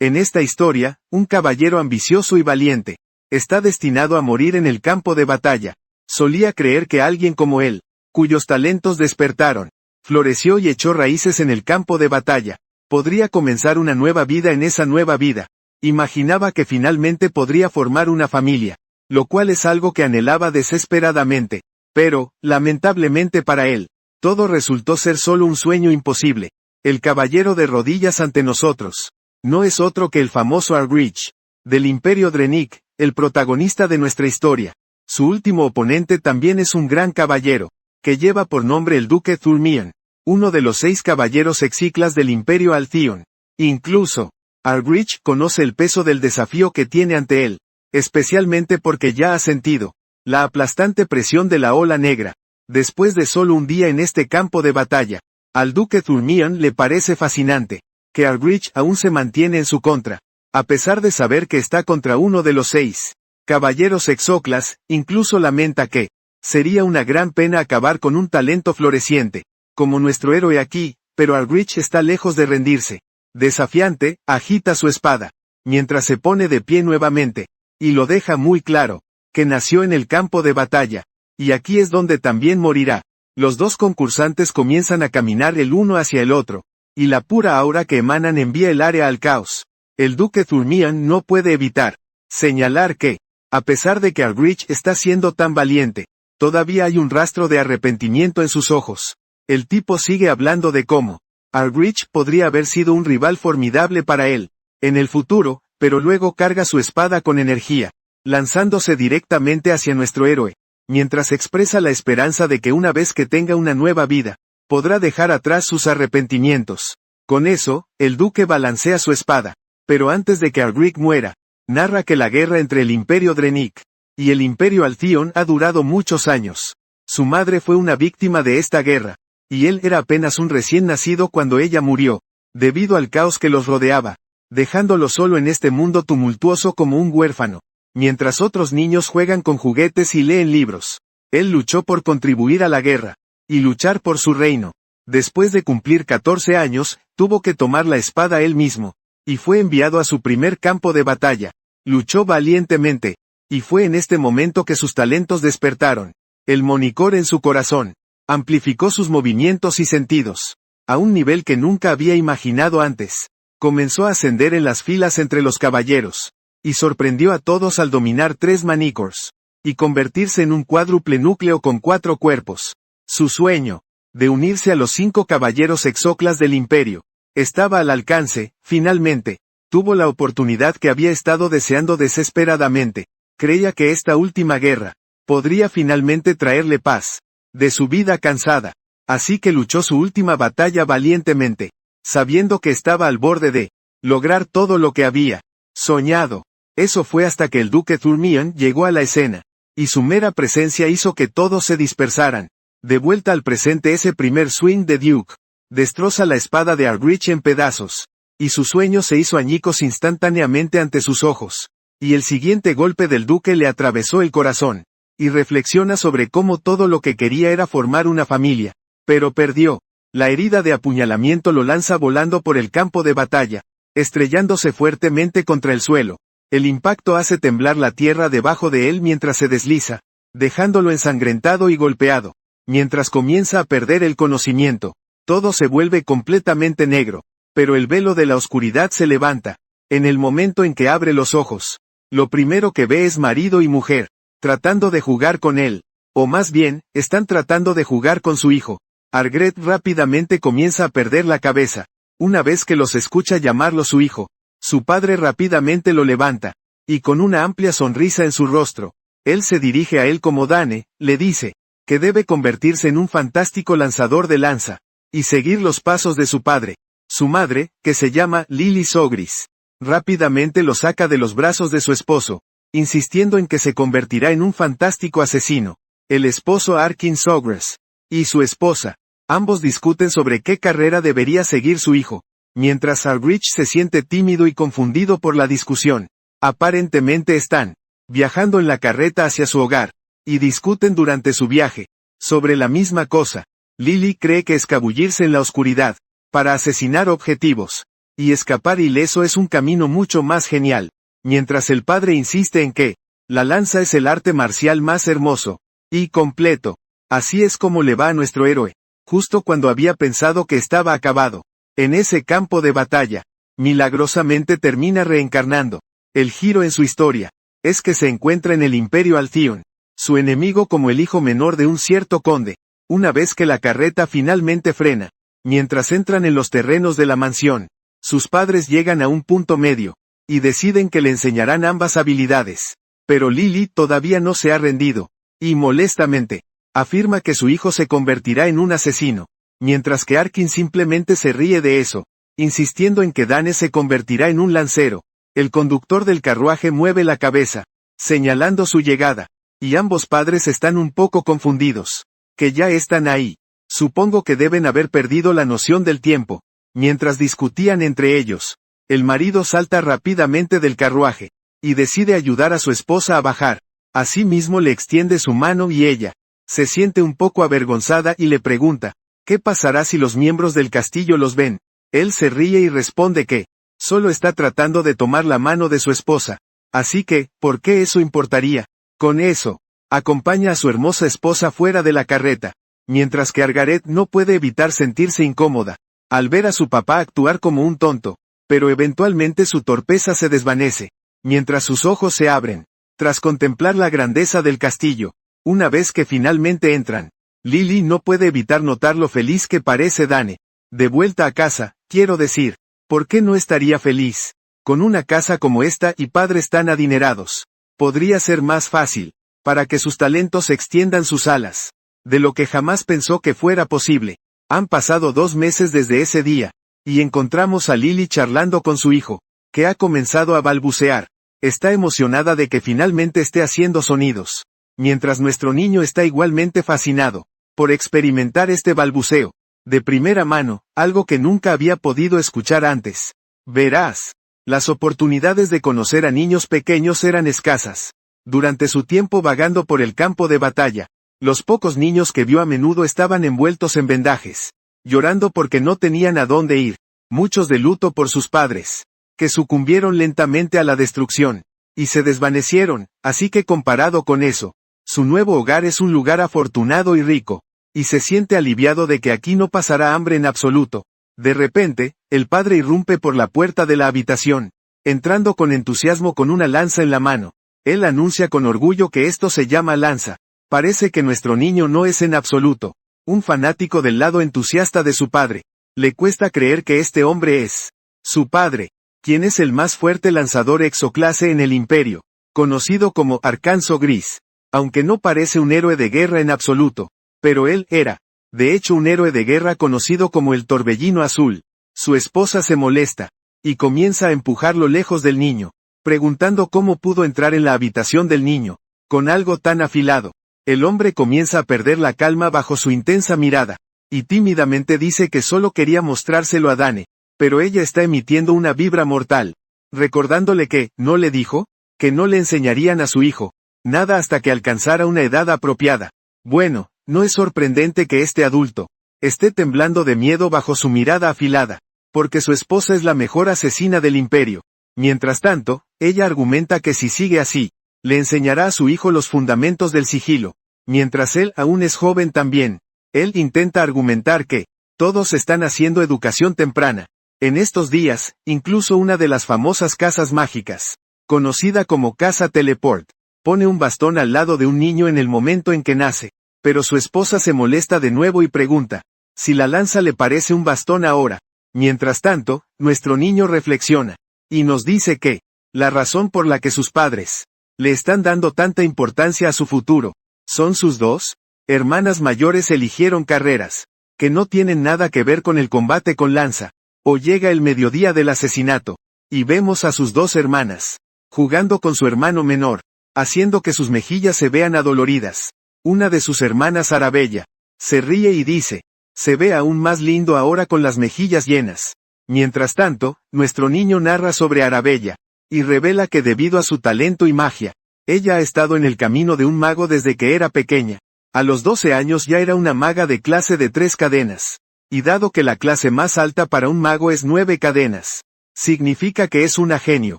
En esta historia, un caballero ambicioso y valiente, está destinado a morir en el campo de batalla. Solía creer que alguien como él, cuyos talentos despertaron, floreció y echó raíces en el campo de batalla, podría comenzar una nueva vida en esa nueva vida. Imaginaba que finalmente podría formar una familia, lo cual es algo que anhelaba desesperadamente. Pero, lamentablemente para él, todo resultó ser solo un sueño imposible. El caballero de rodillas ante nosotros no es otro que el famoso Argrich, del Imperio Drenic, el protagonista de nuestra historia. Su último oponente también es un gran caballero, que lleva por nombre el Duque Thulmian, uno de los 6 caballeros exiclas del Imperio Altheion. Incluso, Argrich conoce el peso del desafío que tiene ante él, especialmente porque ya ha sentido la aplastante presión de la ola negra. Después de solo un día en este campo de batalla, al Duque Thulmian le parece fascinante que Argrich aún se mantiene en su contra, a pesar de saber que está contra uno de los 6 caballeros exoclas. Incluso lamenta que sería una gran pena acabar con un talento floreciente, como nuestro héroe aquí, pero Argrich está lejos de rendirse. Desafiante, agita su espada, mientras se pone de pie nuevamente, y lo deja muy claro, que nació en el campo de batalla, y aquí es donde también morirá. Los dos concursantes comienzan a caminar el uno hacia el otro, y la pura aura que emanan envía el área al caos. El Duque Thulmian no puede evitar señalar que, a pesar de que Argrich está siendo tan valiente, todavía hay un rastro de arrepentimiento en sus ojos. El tipo sigue hablando de cómo Argrich podría haber sido un rival formidable para él en el futuro, pero luego carga su espada con energía, lanzándose directamente hacia nuestro héroe, mientras expresa la esperanza de que una vez que tenga una nueva vida, podrá dejar atrás sus arrepentimientos. Con eso, el duque balancea su espada, pero antes de que Argrich muera, narra que la guerra entre el Imperio Drenic y el Imperio Altheion ha durado muchos años. Su madre fue una víctima de esta guerra, y él era apenas un recién nacido cuando ella murió, debido al caos que los rodeaba, dejándolo solo en este mundo tumultuoso como un huérfano. Mientras otros niños juegan con juguetes y leen libros, él luchó por contribuir a la guerra, y luchar por su reino. Después de cumplir 14 años, tuvo que tomar la espada él mismo, y fue enviado a su primer campo de batalla. Luchó valientemente, y fue en este momento que sus talentos despertaron. El monicor en su corazón amplificó sus movimientos y sentidos, a un nivel que nunca había imaginado antes. Comenzó a ascender en las filas entre los caballeros, y sorprendió a todos al dominar 3 manicors, y convertirse en un cuádruple núcleo con 4 cuerpos. Su sueño, de unirse a los 5 caballeros exoclas del imperio, estaba al alcance. Finalmente, tuvo la oportunidad que había estado deseando desesperadamente. Creía que esta última guerra podría finalmente traerle paz de su vida cansada. Así que luchó su última batalla valientemente, sabiendo que estaba al borde de lograr todo lo que había soñado. Eso fue hasta que el Duque Thulmian llegó a la escena, y su mera presencia hizo que todos se dispersaran. De vuelta al presente, ese primer swing de Duke destroza la espada de Argrich en pedazos, y su sueño se hizo añicos instantáneamente ante sus ojos. Y el siguiente golpe del duque le atravesó el corazón, y reflexiona sobre cómo todo lo que quería era formar una familia, pero perdió. La herida de apuñalamiento lo lanza volando por el campo de batalla, estrellándose fuertemente contra el suelo. El impacto hace temblar la tierra debajo de él mientras se desliza, dejándolo ensangrentado y golpeado. Mientras comienza a perder el conocimiento, todo se vuelve completamente negro, pero el velo de la oscuridad se levanta. En el momento en que abre los ojos, lo primero que ve es marido y mujer, tratando de jugar con él, o más bien, están tratando de jugar con su hijo. Argrich rápidamente comienza a perder la cabeza, una vez que los escucha llamarlo su hijo. Su padre rápidamente lo levanta, y con una amplia sonrisa en su rostro, él se dirige a él como Dane, le dice que debe convertirse en un fantástico lanzador de lanza, y seguir los pasos de su padre. Su madre, que se llama Lily Sogris, rápidamente lo saca de los brazos de su esposo, insistiendo en que se convertirá en un fantástico asesino. El esposo Arkin Sogres y su esposa, ambos discuten sobre qué carrera debería seguir su hijo, mientras Argrich se siente tímido y confundido por la discusión. Aparentemente están viajando en la carreta hacia su hogar, y discuten durante su viaje sobre la misma cosa. Lily cree que escabullirse en la oscuridad para asesinar objetivos y escapar ileso es un camino mucho más genial, mientras el padre insiste en que la lanza es el arte marcial más hermoso y completo. Así es como le va a nuestro héroe, justo cuando había pensado que estaba acabado. En ese campo de batalla, milagrosamente termina reencarnando. El giro en su historia es que se encuentra en el Imperio Alcyon, su enemigo como el hijo menor de un cierto conde. Una vez que la carreta finalmente frena, mientras entran en los terrenos de la mansión, sus padres llegan a un punto medio, y deciden que le enseñarán ambas habilidades. Pero Lily todavía no se ha rendido, y molestamente, afirma que su hijo se convertirá en un asesino, mientras que Arkin simplemente se ríe de eso, insistiendo en que Dane se convertirá en un lancero. El conductor del carruaje mueve la cabeza, señalando su llegada, y ambos padres están un poco confundidos. Que ya están ahí. Supongo que deben haber perdido la noción del tiempo. Mientras discutían entre ellos, el marido salta rápidamente del carruaje, y decide ayudar a su esposa a bajar. Asimismo le extiende su mano y ella se siente un poco avergonzada y le pregunta, ¿qué pasará si los miembros del castillo los ven? Él se ríe y responde que solo está tratando de tomar la mano de su esposa. Así que, ¿por qué eso importaría? Con eso, acompaña a su hermosa esposa fuera de la carreta, mientras que Argaret no puede evitar sentirse incómoda al ver a su papá actuar como un tonto, pero eventualmente su torpeza se desvanece, mientras sus ojos se abren, tras contemplar la grandeza del castillo. Una vez que finalmente entran, Lily no puede evitar notar lo feliz que parece Dane. De vuelta a casa, quiero decir, ¿por qué no estaría feliz? Con una casa como esta y padres tan adinerados, podría ser más fácil, para que sus talentos extiendan sus alas, de lo que jamás pensó que fuera posible. Han pasado 2 meses desde ese día, y encontramos a Lily charlando con su hijo, que ha comenzado a balbucear. Está emocionada de que finalmente esté haciendo sonidos, mientras nuestro niño está igualmente fascinado por experimentar este balbuceo, de primera mano, algo que nunca había podido escuchar antes. Verás, las oportunidades de conocer a niños pequeños eran escasas. Durante su tiempo vagando por el campo de batalla, los pocos niños que vio a menudo estaban envueltos en vendajes, llorando porque no tenían a dónde ir, muchos de luto por sus padres, que sucumbieron lentamente a la destrucción, y se desvanecieron. Así que comparado con eso, su nuevo hogar es un lugar afortunado y rico, y se siente aliviado de que aquí no pasará hambre en absoluto. De repente, el padre irrumpe por la puerta de la habitación, entrando con entusiasmo con una lanza en la mano. Él anuncia con orgullo que esto se llama lanza. Parece que nuestro niño no es en absoluto un fanático del lado entusiasta de su padre. Le cuesta creer que este hombre es su padre, quien es el más fuerte lanzador exoclase en el imperio, conocido como Arcanzo Gris, aunque no parece un héroe de guerra en absoluto, pero él era, de hecho, un héroe de guerra conocido como el Torbellino Azul. Su esposa se molesta, y comienza a empujarlo lejos del niño, preguntando cómo pudo entrar en la habitación del niño, con algo tan afilado. El hombre comienza a perder la calma bajo su intensa mirada, y tímidamente dice que solo quería mostrárselo a Dane, pero ella está emitiendo una vibra mortal, recordándole que, ¿no le dijo? Que no le enseñarían a su hijo nada hasta que alcanzara una edad apropiada. Bueno, no es sorprendente que este adulto esté temblando de miedo bajo su mirada afilada, porque su esposa es la mejor asesina del imperio. Mientras tanto, ella argumenta que si sigue así, le enseñará a su hijo los fundamentos del sigilo, mientras él aún es joven también. Él intenta argumentar que todos están haciendo educación temprana. En estos días, incluso una de las famosas casas mágicas, conocida como Casa Teleport, pone un bastón al lado de un niño en el momento en que nace, pero su esposa se molesta de nuevo y pregunta si la lanza le parece un bastón ahora. Mientras tanto, nuestro niño reflexiona, y nos dice que la razón por la que sus padres le están dando tanta importancia a su futuro son sus 2 hermanas mayores eligieron carreras que no tienen nada que ver con el combate con lanza. O llega el mediodía del asesinato, y vemos a sus 2 hermanas jugando con su hermano menor, haciendo que sus mejillas se vean adoloridas. Una de sus hermanas, Arabella, se ríe y dice, se ve aún más lindo ahora con las mejillas llenas. Mientras tanto, nuestro niño narra sobre Arabella, y revela que debido a su talento y magia, ella ha estado en el camino de un mago desde que era pequeña. A los 12 años ya era una maga de clase de 3 cadenas. Y dado que la clase más alta para un mago es 9 cadenas, Significa que es una genio,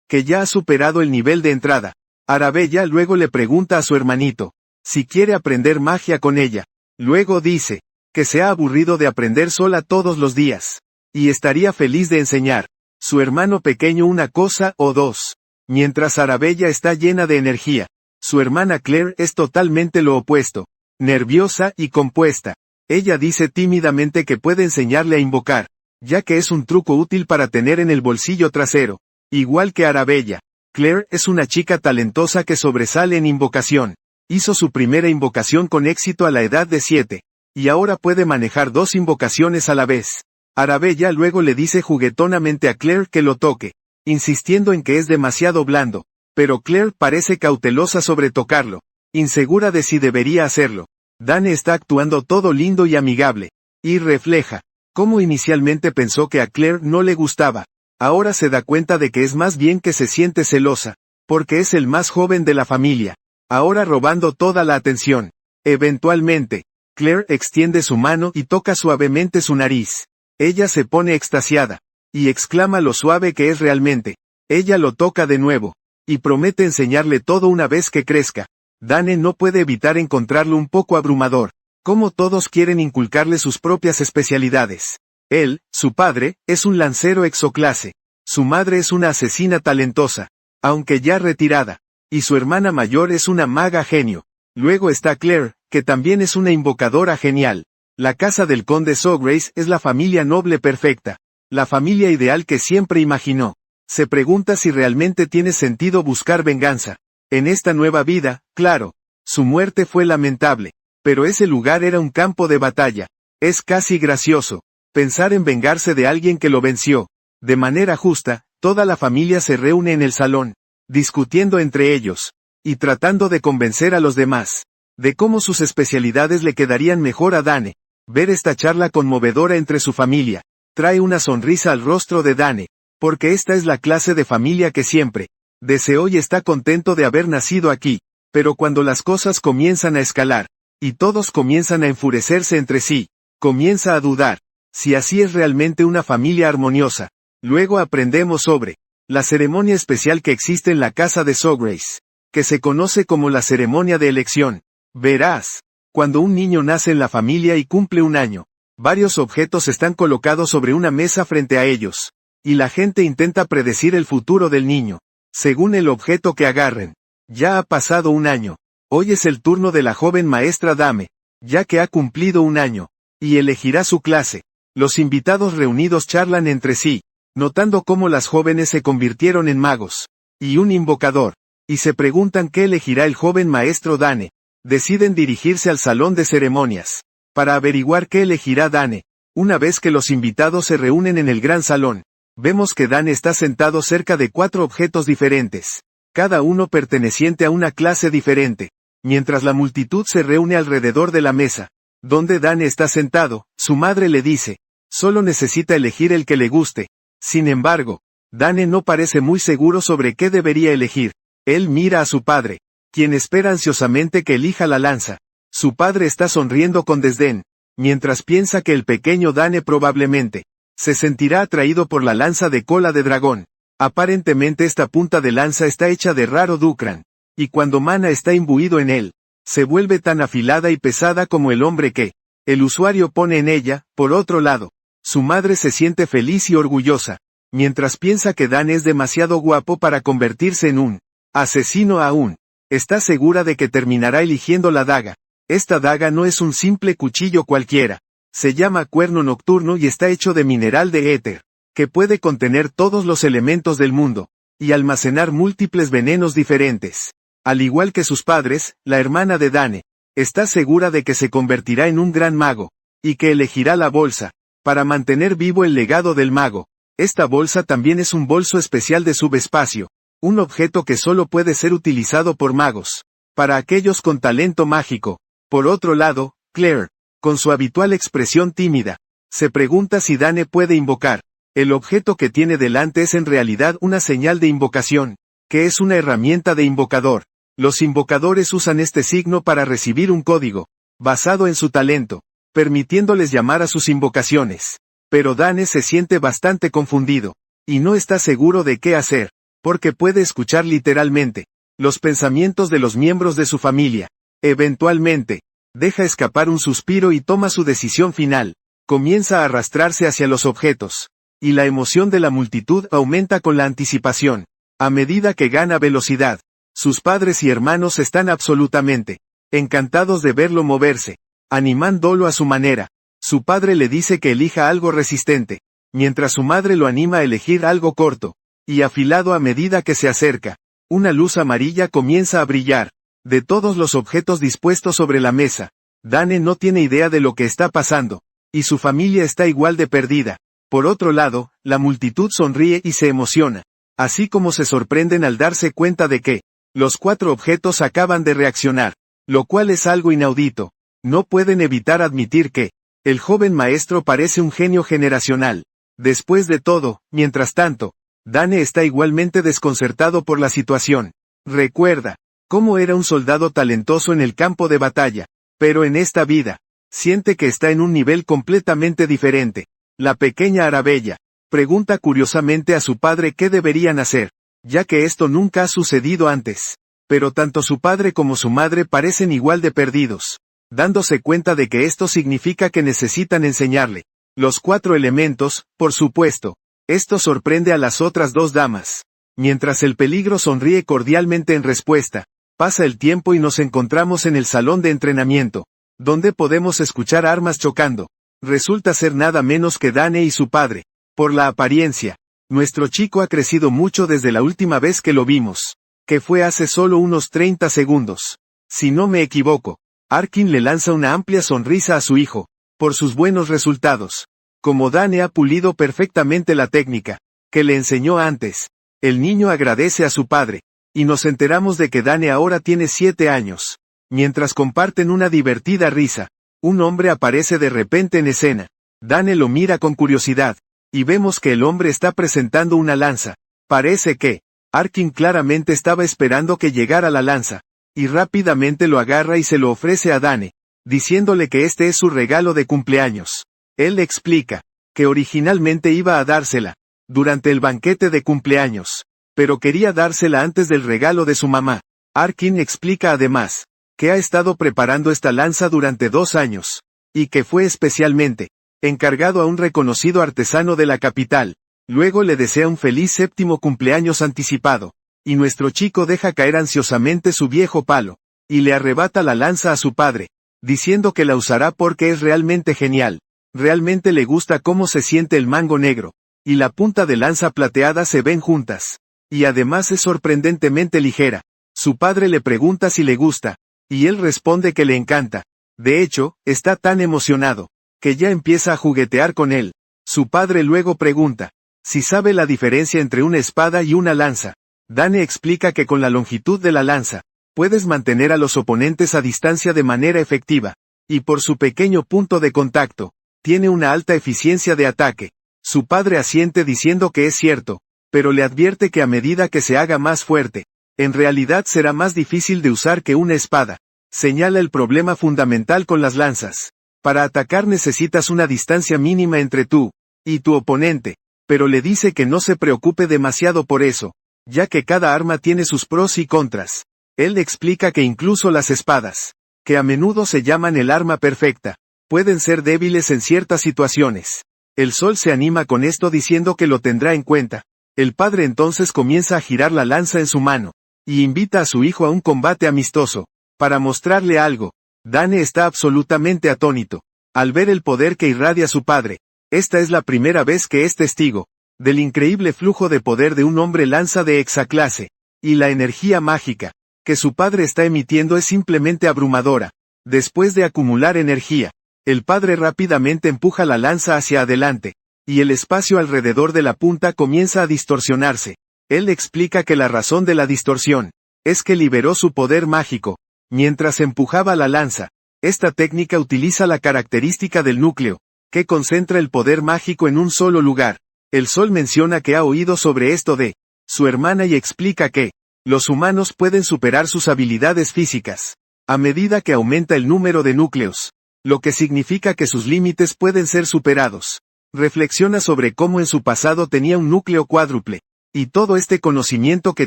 que ya ha superado el nivel de entrada. Arabella luego le pregunta a su hermanito, si quiere aprender magia con ella. Luego dice, que se ha aburrido de aprender sola todos los días, y estaría feliz de enseñar su hermano pequeño una cosa o dos. Mientras Arabella está llena de energía, su hermana Claire es totalmente lo opuesto, nerviosa y compuesta. Ella dice tímidamente que puede enseñarle a invocar, ya que es un truco útil para tener en el bolsillo trasero. Igual que Arabella, Claire es una chica talentosa que sobresale en invocación. Hizo su primera invocación con éxito a la edad de 7, y ahora puede manejar 2 invocaciones a la vez. Arabella luego le dice juguetonamente a Claire que lo toque, insistiendo en que es demasiado blando, pero Claire parece cautelosa sobre tocarlo, insegura de si debería hacerlo. Dane está actuando todo lindo y amigable, y refleja cómo inicialmente pensó que a Claire no le gustaba. Ahora se da cuenta de que es más bien que se siente celosa, porque es el más joven de la familia, ahora robando toda la atención. Eventualmente, Claire extiende su mano y toca suavemente su nariz. Ella se pone extasiada, y exclama lo suave que es realmente. Ella lo toca de nuevo, y promete enseñarle todo una vez que crezca. Dane no puede evitar encontrarlo un poco abrumador, como todos quieren inculcarle sus propias especialidades. Él, su padre, es un lancero exoclase. Su madre es una asesina talentosa, aunque ya retirada, y su hermana mayor es una maga genio. Luego está Claire, que también es una invocadora genial. La casa del conde Sawgrace es la familia noble perfecta, la familia ideal que siempre imaginó. Se pregunta si realmente tiene sentido buscar venganza. En esta nueva vida, claro, su muerte fue lamentable, pero ese lugar era un campo de batalla. Es casi gracioso pensar en vengarse de alguien que lo venció. De manera justa, toda la familia se reúne en el salón, discutiendo entre ellos, y tratando de convencer a los demás, de cómo sus especialidades le quedarían mejor a Dane. Ver esta charla conmovedora entre su familia, trae una sonrisa al rostro de Dane, porque esta es la clase de familia que siempre deseó y está contento de haber nacido aquí. Pero cuando las cosas comienzan a escalar, y todos comienzan a enfurecerse entre sí, comienza a dudar si así es realmente una familia armoniosa. Luego aprendemos sobre la ceremonia especial que existe en la casa de Sawgrace, que se conoce como la ceremonia de elección. Verás, cuando un niño nace en la familia y cumple un año, varios objetos están colocados sobre una mesa frente a ellos, y la gente intenta predecir el futuro del niño, según el objeto que agarren. Ya ha pasado un año. Hoy es el turno de la joven maestra Dame, ya que ha cumplido un año, y elegirá su clase. Los invitados reunidos charlan entre sí, notando cómo las jóvenes se convirtieron en magos, y un invocador, y se preguntan qué elegirá el joven maestro Dane. Deciden dirigirse al salón de ceremonias, para averiguar qué elegirá Dane. Una vez que los invitados se reúnen en el gran salón, vemos que Dane está sentado cerca de 4 objetos diferentes, cada uno perteneciente a una clase diferente. Mientras la multitud se reúne alrededor de la mesa, donde Dane está sentado, su madre le dice, solo necesita elegir el que le guste. Sin embargo, Dane no parece muy seguro sobre qué debería elegir. Él mira a su padre, quien espera ansiosamente que elija la lanza. Su padre está sonriendo con desdén, mientras piensa que el pequeño Dane probablemente se sentirá atraído por la lanza de cola de dragón. Aparentemente esta punta de lanza está hecha de raro ducran, y cuando Mana está imbuido en él, se vuelve tan afilada y pesada como el hombre que el usuario pone en ella. Por otro lado, su madre se siente feliz y orgullosa, mientras piensa que Dane es demasiado guapo para convertirse en un asesino aún. Está segura de que terminará eligiendo la daga. Esta daga no es un simple cuchillo cualquiera. Se llama cuerno nocturno y está hecho de mineral de éter, que puede contener todos los elementos del mundo, y almacenar múltiples venenos diferentes. Al igual que sus padres, la hermana de Dane está segura de que se convertirá en un gran mago, y que elegirá la bolsa, para mantener vivo el legado del mago. Esta bolsa también es un bolso especial de subespacio, un objeto que solo puede ser utilizado por magos, para aquellos con talento mágico. Por otro lado, Claire, con su habitual expresión tímida, se pregunta si Dane puede invocar. El objeto que tiene delante es en realidad una señal de invocación, que es una herramienta de invocador. Los invocadores usan este signo para recibir un código, basado en su talento, permitiéndoles llamar a sus invocaciones. Pero Dane se siente bastante confundido. y no está seguro de qué hacer, porque puede escuchar literalmente los pensamientos de los miembros de su familia. Eventualmente, deja escapar un suspiro y toma su decisión final. Comienza a arrastrarse hacia los objetos, y la emoción de la multitud aumenta con la anticipación. A medida que gana velocidad, sus padres y hermanos están absolutamente encantados de verlo moverse, animándolo a su manera. Su padre le dice que elija algo resistente, mientras su madre lo anima a elegir algo corto y afilado a medida que se acerca. Una luz amarilla comienza a brillar. De todos los objetos dispuestos sobre la mesa, Dane no tiene idea de lo que está pasando, y su familia está igual de perdida. Por otro lado, la multitud sonríe y se emociona, así como se sorprenden al darse cuenta de que los 4 objetos acaban de reaccionar, lo cual es algo inaudito. No pueden evitar admitir que el joven maestro parece un genio generacional. Después de todo, mientras tanto, Dane está igualmente desconcertado por la situación. Recuerda cómo era un soldado talentoso en el campo de batalla, pero en esta vida, siente que está en un nivel completamente diferente. La pequeña Arabella pregunta curiosamente a su padre qué deberían hacer, ya que esto nunca ha sucedido antes. Pero tanto su padre como su madre parecen igual de perdidos, dándose cuenta de que esto significa que necesitan enseñarle los 4 elementos. Por supuesto, esto sorprende a las otras 2 damas. Mientras el peligro sonríe cordialmente en respuesta, pasa el tiempo y nos encontramos en el salón de entrenamiento, donde podemos escuchar armas chocando. Resulta ser nada menos que Dane y su padre. Por la apariencia, nuestro chico ha crecido mucho desde la última vez que lo vimos, que fue hace solo unos 30 segundos. Si no me equivoco, Arkin le lanza una amplia sonrisa a su hijo, por sus buenos resultados. Como Dane ha pulido perfectamente la técnica que le enseñó antes, el niño agradece a su padre, y nos enteramos de que Dane ahora tiene 7 años. Mientras comparten una divertida risa, un hombre aparece de repente en escena. Dane lo mira con curiosidad, y vemos que el hombre está presentando una lanza. Parece que Arkin claramente estaba esperando que llegara la lanza, y rápidamente lo agarra y se lo ofrece a Dane, diciéndole que este es su regalo de cumpleaños. Él le explica que originalmente iba a dársela durante el banquete de cumpleaños, pero quería dársela antes del regalo de su mamá. Arkin explica además que ha estado preparando esta lanza durante 2 años, y que fue especialmente encargado a un reconocido artesano de la capital. Luego le desea un feliz 7º cumpleaños anticipado, y nuestro chico deja caer ansiosamente su viejo palo, y le arrebata la lanza a su padre, diciendo que la usará porque es realmente genial. Realmente le gusta cómo se siente el mango negro, y la punta de lanza plateada se ven juntas, y además es sorprendentemente ligera. Su padre le pregunta si le gusta, y él responde que le encanta. De hecho, está tan emocionado, que ya empieza a juguetear con él. Su padre luego pregunta si sabe la diferencia entre una espada y una lanza. Dane explica que con la longitud de la lanza, puedes mantener a los oponentes a distancia de manera efectiva, y por su pequeño punto de contacto, tiene una alta eficiencia de ataque. Su padre asiente diciendo que es cierto, pero le advierte que a medida que se haga más fuerte, en realidad será más difícil de usar que una espada. Señala el problema fundamental con las lanzas. Para atacar necesitas una distancia mínima entre tú y tu oponente, pero le dice que no se preocupe demasiado por eso, ya que cada arma tiene sus pros y contras. Él explica que incluso las espadas, que a menudo se llaman el arma perfecta, pueden ser débiles en ciertas situaciones. El sol se anima con esto diciendo que lo tendrá en cuenta. El padre entonces comienza a girar la lanza en su mano, y invita a su hijo a un combate amistoso, para mostrarle algo. Dane está absolutamente atónito, al ver el poder que irradia su padre. Esta es la primera vez que es testigo del increíble flujo de poder de un hombre lanza de hexaclase, y la energía mágica que su padre está emitiendo es simplemente abrumadora. Después de acumular energía, el padre rápidamente empuja la lanza hacia adelante, y el espacio alrededor de la punta comienza a distorsionarse. Él explica que la razón de la distorsión es que liberó su poder mágico mientras empujaba la lanza. Esta técnica utiliza la característica del núcleo, que concentra el poder mágico en un solo lugar. El sol menciona que ha oído sobre esto de su hermana y explica que los humanos pueden superar sus habilidades físicas a medida que aumenta el número de núcleos, lo que significa que sus límites pueden ser superados. Reflexiona sobre cómo en su pasado tenía un núcleo cuádruple, y todo este conocimiento que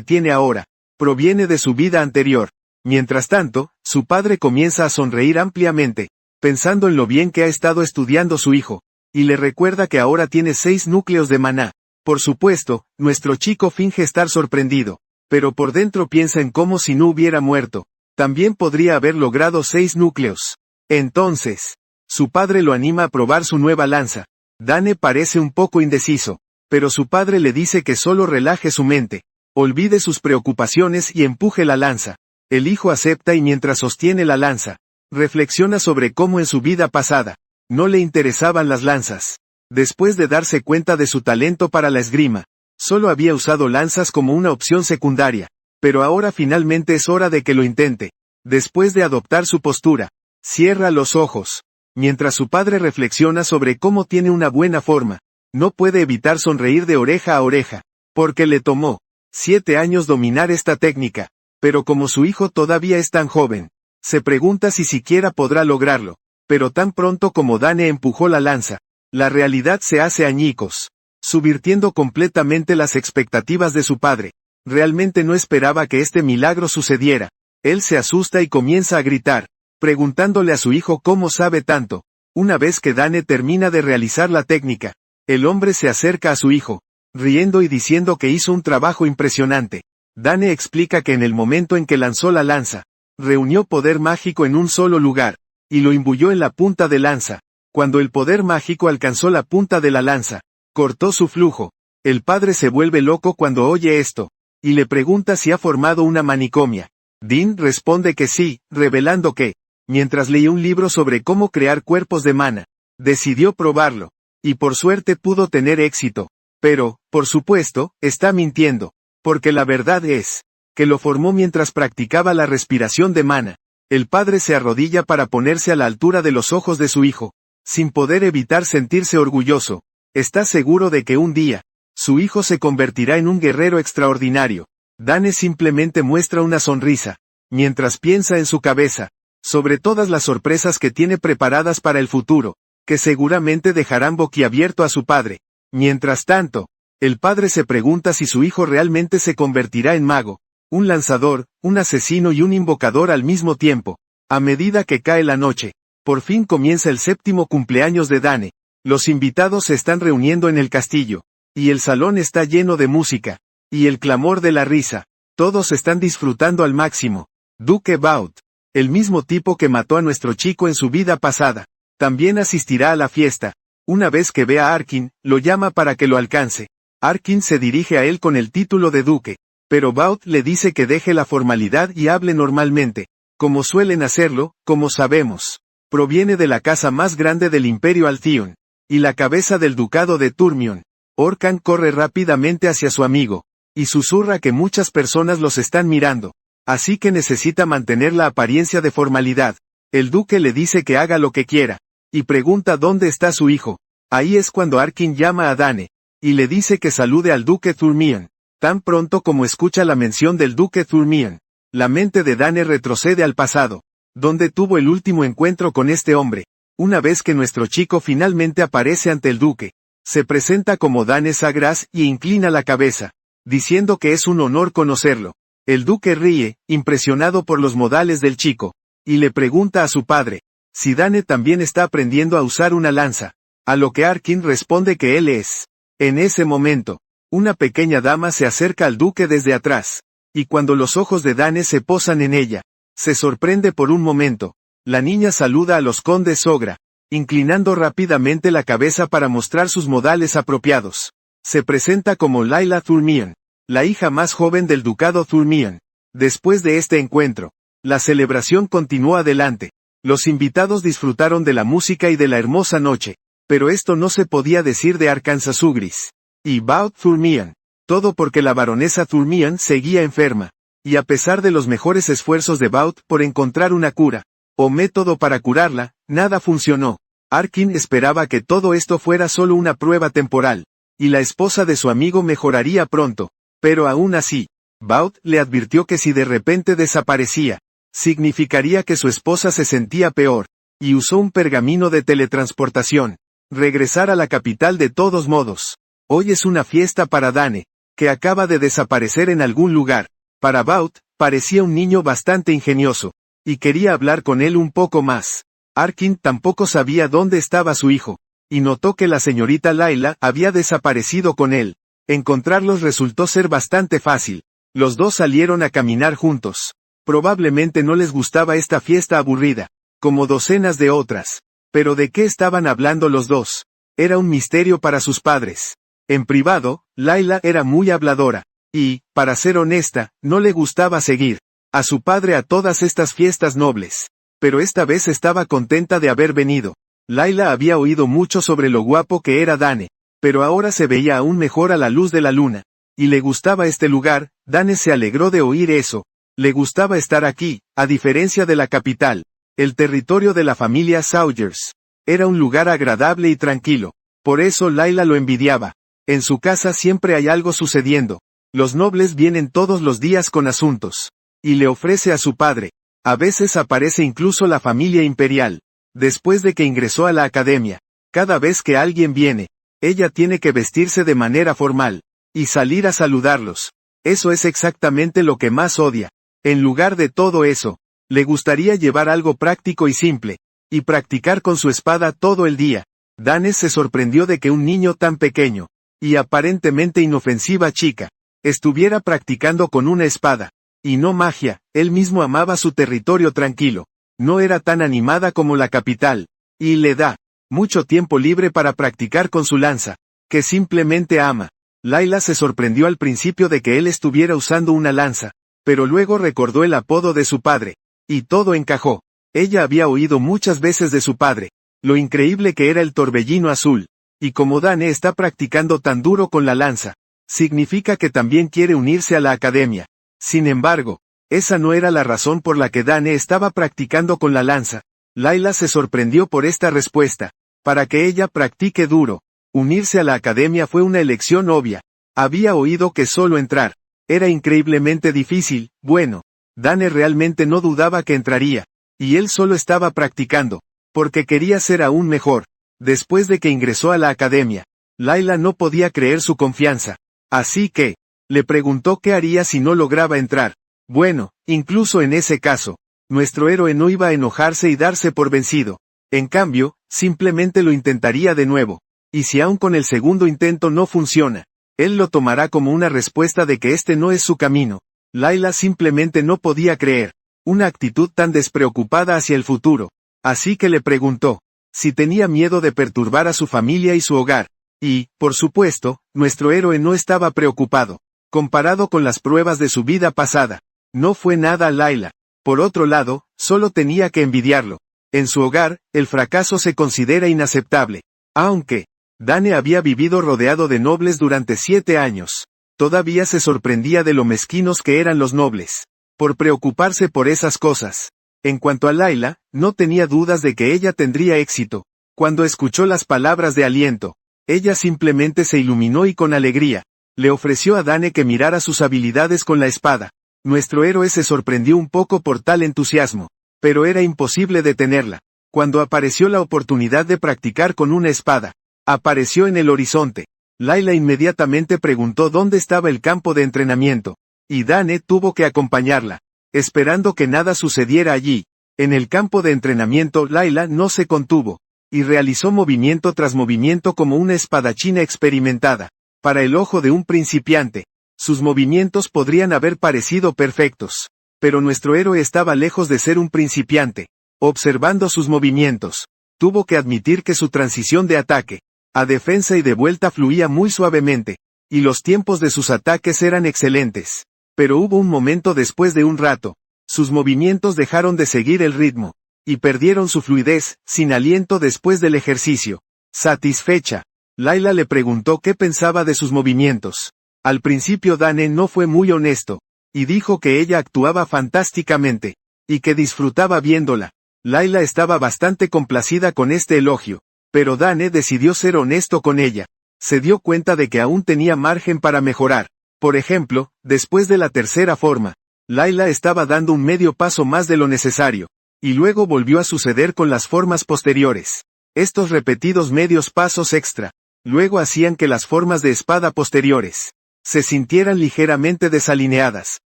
tiene ahora, proviene de su vida anterior. Mientras tanto, su padre comienza a sonreír ampliamente, pensando en lo bien que ha estado estudiando su hijo, y le recuerda que ahora tiene 6 núcleos de maná. Por supuesto, nuestro chico finge estar sorprendido, pero por dentro piensa en cómo si no hubiera muerto, también podría haber logrado 6 núcleos. Entonces, su padre lo anima a probar su nueva lanza. Dane parece un poco indeciso, pero su padre le dice que solo relaje su mente, olvide sus preocupaciones y empuje la lanza. El hijo acepta y mientras sostiene la lanza, reflexiona sobre cómo en su vida pasada, no le interesaban las lanzas. Después de darse cuenta de su talento para la esgrima, solo había usado lanzas como una opción secundaria, pero ahora finalmente es hora de que lo intente. Después de adoptar su postura, cierra los ojos. Mientras su padre reflexiona sobre cómo tiene una buena forma, no puede evitar sonreír de oreja a oreja, porque le tomó 7 años dominar esta técnica, pero como su hijo todavía es tan joven, se pregunta si siquiera podrá lograrlo, pero tan pronto como Dane empujó la lanza, la realidad se hace añicos, subvirtiendo completamente las expectativas de su padre. Realmente no esperaba que este milagro sucediera. Él se asusta y comienza a gritar, preguntándole a su hijo cómo sabe tanto. Una vez que Dane termina de realizar la técnica, el hombre se acerca a su hijo, riendo y diciendo que hizo un trabajo impresionante. Dane explica que en el momento en que lanzó la lanza, reunió poder mágico en un solo lugar, y lo imbuyó en la punta de lanza. Cuando el poder mágico alcanzó la punta de la lanza, cortó su flujo. El padre se vuelve loco cuando oye esto, y le pregunta si ha formado una manicomia. Dean responde que sí, revelando que, mientras leía un libro sobre cómo crear cuerpos de mana, decidió probarlo, y por suerte pudo tener éxito. Pero, por supuesto, está mintiendo, porque la verdad es, que lo formó mientras practicaba la respiración de mana. El padre se arrodilla para ponerse a la altura de los ojos de su hijo, sin poder evitar sentirse orgulloso. Está seguro de que un día, su hijo se convertirá en un guerrero extraordinario. Dane simplemente muestra una sonrisa, mientras piensa en su cabeza, sobre todas las sorpresas que tiene preparadas para el futuro, que seguramente dejarán boquiabierto a su padre. Mientras tanto, el padre se pregunta si su hijo realmente se convertirá en mago, un lanzador, un asesino y un invocador al mismo tiempo. A medida que cae la noche, por fin comienza el 7º cumpleaños de Dane. Los invitados se están reuniendo en el castillo, y el salón está lleno de música, y el clamor de la risa. Todos están disfrutando al máximo. Duque Baut, el mismo tipo que mató a nuestro chico en su vida pasada, también asistirá a la fiesta. Una vez que ve a Arkin, lo llama para que lo alcance. Arkin se dirige a él con el título de duque, pero Baut le dice que deje la formalidad y hable normalmente, como suelen hacerlo. Como sabemos, proviene de la casa más grande del Imperio Altheion, y la cabeza del ducado de Turmion. Orcan corre rápidamente hacia su amigo, y susurra que muchas personas los están mirando, así que necesita mantener la apariencia de formalidad. El duque le dice que haga lo que quiera, y pregunta dónde está su hijo. Ahí es cuando Arkin llama a Dane, y le dice que salude al duque Thurmion. Tan pronto como escucha la mención del duque Thurmion, la mente de Dane retrocede al pasado, donde tuvo el último encuentro con este hombre. Una vez que nuestro chico finalmente aparece ante el duque, se presenta como Dane Sagras y inclina la cabeza, diciendo que es un honor conocerlo. El duque ríe, impresionado por los modales del chico, y le pregunta a su padre, si Dane también está aprendiendo a usar una lanza, a lo que Arkin responde que él es. En ese momento, una pequeña dama se acerca al duque desde atrás, y cuando los ojos de Dane se posan en ella, se sorprende por un momento. La niña saluda a los condes Sogra, inclinando rápidamente la cabeza para mostrar sus modales apropiados. Se presenta como Laila Thurmion, la hija más joven del ducado Thurmion. Después de este encuentro, la celebración continuó adelante. Los invitados disfrutaron de la música y de la hermosa noche, pero esto no se podía decir de Arkansasugris y Baut Thurmion. Todo porque la baronesa Thurmion seguía enferma, y a pesar de los mejores esfuerzos de Baut por encontrar una cura, o método para curarla, nada funcionó. Arkin esperaba que todo esto fuera solo una prueba temporal, y la esposa de su amigo mejoraría pronto, pero aún así, Baut le advirtió que si de repente desaparecía, significaría que su esposa se sentía peor, y usó un pergamino de teletransportación. Regresar a la capital de todos modos. Hoy es una fiesta para Dane, que acaba de desaparecer en algún lugar. Para Baut, parecía un niño bastante ingenioso, y quería hablar con él un poco más. Arkin tampoco sabía dónde estaba su hijo, y notó que la señorita Layla había desaparecido con él. Encontrarlos resultó ser bastante fácil. Los dos salieron a caminar juntos. Probablemente no les gustaba esta fiesta aburrida, como docenas de otras. Pero ¿de qué estaban hablando los dos? Era un misterio para sus padres. En privado, Layla era muy habladora, y, para ser honesta, no le gustaba seguir a su padre a todas estas fiestas nobles. Pero esta vez estaba contenta de haber venido. Layla había oído mucho sobre lo guapo que era Dane, pero ahora se veía aún mejor a la luz de la luna. Y le gustaba este lugar. Dane se alegró de oír eso. Le gustaba estar aquí, a diferencia de la capital. El territorio de la familia Sawyers. Era un lugar agradable y tranquilo. Por eso Layla lo envidiaba. En su casa siempre hay algo sucediendo. Los nobles vienen todos los días con asuntos. Y le ofrece a su padre. A veces aparece incluso la familia imperial. Después de que ingresó a la academia. Cada vez que alguien viene, ella tiene que vestirse de manera formal. Y salir a saludarlos. Eso es exactamente lo que más odia. En lugar de todo eso, le gustaría llevar algo práctico y simple. Y practicar con su espada todo el día. Dane se sorprendió de que un niño tan pequeño, y aparentemente inofensiva chica, estuviera practicando con una espada. Y no magia. Él mismo amaba su territorio tranquilo. No era tan animada como la capital. Y le da mucho tiempo libre para practicar con su lanza, que simplemente ama. Layla se sorprendió al principio de que él estuviera usando una lanza, pero luego recordó el apodo de su padre, y todo encajó. Ella había oído muchas veces de su padre, lo increíble que era el torbellino azul, y como Dane está practicando tan duro con la lanza, significa que también quiere unirse a la academia. Sin embargo, esa no era la razón por la que Dane estaba practicando con la lanza. Layla se sorprendió por esta respuesta. Para que ella practique duro, unirse a la academia fue una elección obvia. Había oído que solo entrar era increíblemente difícil. Bueno, Dane realmente no dudaba que entraría, y él solo estaba practicando, porque quería ser aún mejor. Después de que ingresó a la academia, Layla no podía creer su confianza. Así que, le preguntó qué haría si no lograba entrar. Bueno, incluso en ese caso, nuestro héroe no iba a enojarse y darse por vencido. En cambio, simplemente lo intentaría de nuevo. Y si aún con el segundo intento no funciona, él lo tomará como una respuesta de que este no es su camino. Layla simplemente no podía creer una actitud tan despreocupada hacia el futuro. Así que le preguntó si tenía miedo de perturbar a su familia y su hogar. Y, por supuesto, nuestro héroe no estaba preocupado. Comparado con las pruebas de su vida pasada, no fue nada a Layla. Por otro lado, solo tenía que envidiarlo. En su hogar, el fracaso se considera inaceptable. Aunque Dane había vivido rodeado de nobles durante 7 años, todavía se sorprendía de lo mezquinos que eran los nobles, por preocuparse por esas cosas. En cuanto a Layla, no tenía dudas de que ella tendría éxito. Cuando escuchó las palabras de aliento, ella simplemente se iluminó y con alegría, le ofreció a Dane que mirara sus habilidades con la espada. Nuestro héroe se sorprendió un poco por tal entusiasmo, pero era imposible detenerla. Cuando apareció la oportunidad de practicar con una espada, apareció en el horizonte. Layla inmediatamente preguntó dónde estaba el campo de entrenamiento, y Dane tuvo que acompañarla, esperando que nada sucediera allí. En el campo de entrenamiento Layla no se contuvo, y realizó movimiento tras movimiento como una espadachina experimentada. Para el ojo de un principiante, sus movimientos podrían haber parecido perfectos, pero nuestro héroe estaba lejos de ser un principiante. Observando sus movimientos, tuvo que admitir que su transición de ataque a defensa y de vuelta fluía muy suavemente, y los tiempos de sus ataques eran excelentes. Pero hubo un momento después de un rato, sus movimientos dejaron de seguir el ritmo, y perdieron su fluidez, sin aliento después del ejercicio. Satisfecha, Layla le preguntó qué pensaba de sus movimientos. Al principio Dane no fue muy honesto, y dijo que ella actuaba fantásticamente, y que disfrutaba viéndola. Layla estaba bastante complacida con este elogio, pero Dane decidió ser honesto con ella. Se dio cuenta de que aún tenía margen para mejorar. Por ejemplo, después de la tercera forma, Layla estaba dando un medio paso más de lo necesario, y luego volvió a suceder con las formas posteriores. Estos repetidos medios pasos extra, luego hacían que las formas de espada posteriores se sintieran ligeramente desalineadas.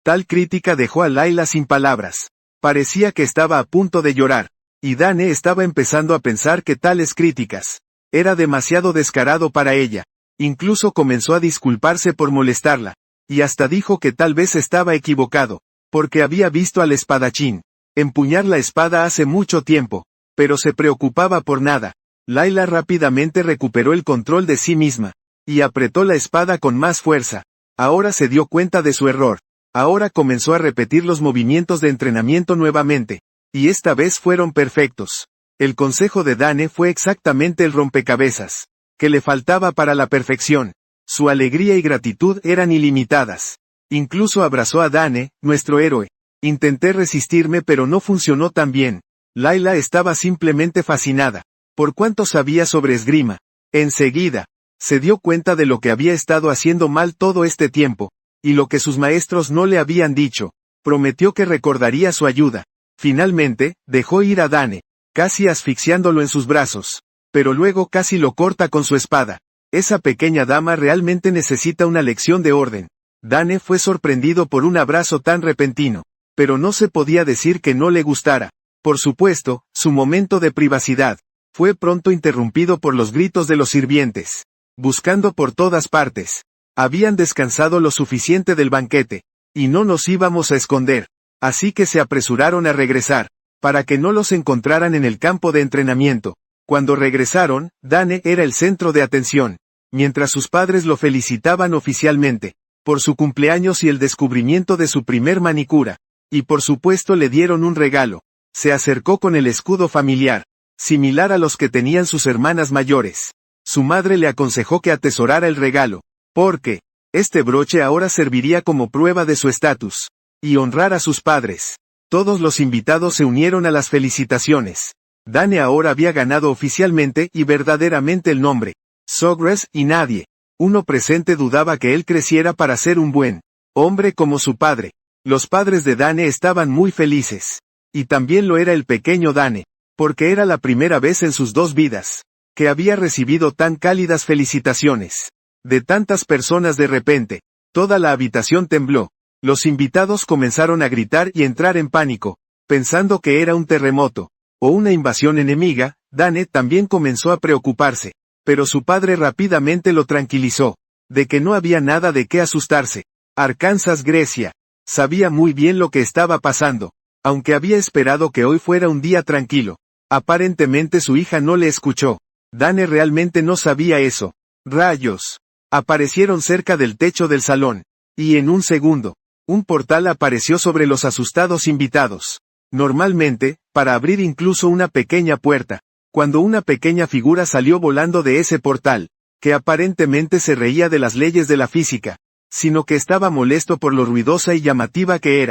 Tal crítica dejó a Layla sin palabras. Parecía que estaba a punto de llorar, y Dane estaba empezando a pensar que tales críticas era demasiado descarado para ella. Incluso comenzó a disculparse por molestarla, y hasta dijo que tal vez estaba equivocado, porque había visto al espadachín empuñar la espada hace mucho tiempo, pero se preocupaba por nada. Layla rápidamente recuperó el control de sí misma, y apretó la espada con más fuerza. Ahora se dio cuenta de su error. Ahora comenzó a repetir los movimientos de entrenamiento nuevamente, y esta vez fueron perfectos. El consejo de Dane fue exactamente el rompecabezas que le faltaba para la perfección. Su alegría y gratitud eran ilimitadas. Incluso abrazó a Dane, nuestro héroe. Intenté resistirme pero no funcionó tan bien. Layla estaba simplemente fascinada por cuánto sabía sobre esgrima. Enseguida, se dio cuenta de lo que había estado haciendo mal todo este tiempo, y lo que sus maestros no le habían dicho. Prometió que recordaría su ayuda. Finalmente, dejó ir a Dane, casi asfixiándolo en sus brazos, pero luego casi lo corta con su espada. Esa pequeña dama realmente necesita una lección de orden. Dane fue sorprendido por un abrazo tan repentino, pero no se podía decir que no le gustara. Por supuesto, su momento de privacidad fue pronto interrumpido por los gritos de los sirvientes, buscando por todas partes. Habían descansado lo suficiente del banquete, y no nos íbamos a esconder, así que se apresuraron a regresar, para que no los encontraran en el campo de entrenamiento. Cuando regresaron, Dane era el centro de atención, mientras sus padres lo felicitaban oficialmente, por su cumpleaños y el descubrimiento de su primer manicura, y por supuesto le dieron un regalo. Se acercó con el escudo familiar, similar a los que tenían sus hermanas mayores. Su madre le aconsejó que atesorara el regalo, porque este broche ahora serviría como prueba de su estatus, y honrar a sus padres. Todos los invitados se unieron a las felicitaciones. Dane ahora había ganado oficialmente y verdaderamente el nombre Sogres, y nadie, uno presente, dudaba que él creciera para ser un buen hombre como su padre. Los padres de Dane estaban muy felices. Y también lo era el pequeño Dane, porque era la primera vez en sus dos vidas que había recibido tan cálidas felicitaciones de tantas personas de repente. Toda la habitación tembló. Los invitados comenzaron a gritar y entrar en pánico, pensando que era un terremoto o una invasión enemiga. Dane también comenzó a preocuparse, pero su padre rápidamente lo tranquilizó, de que no había nada de qué asustarse. Arkansas, Grecia, sabía muy bien lo que estaba pasando, aunque había esperado que hoy fuera un día tranquilo. Aparentemente su hija no le escuchó. Dane realmente no sabía eso. Rayos aparecieron cerca del techo del salón, y en un segundo, un portal apareció sobre los asustados invitados. Normalmente, para abrir incluso una pequeña puerta, cuando una pequeña figura salió volando de ese portal, que aparentemente se reía de las leyes de la física, sino que estaba molesto por lo ruidosa y llamativa que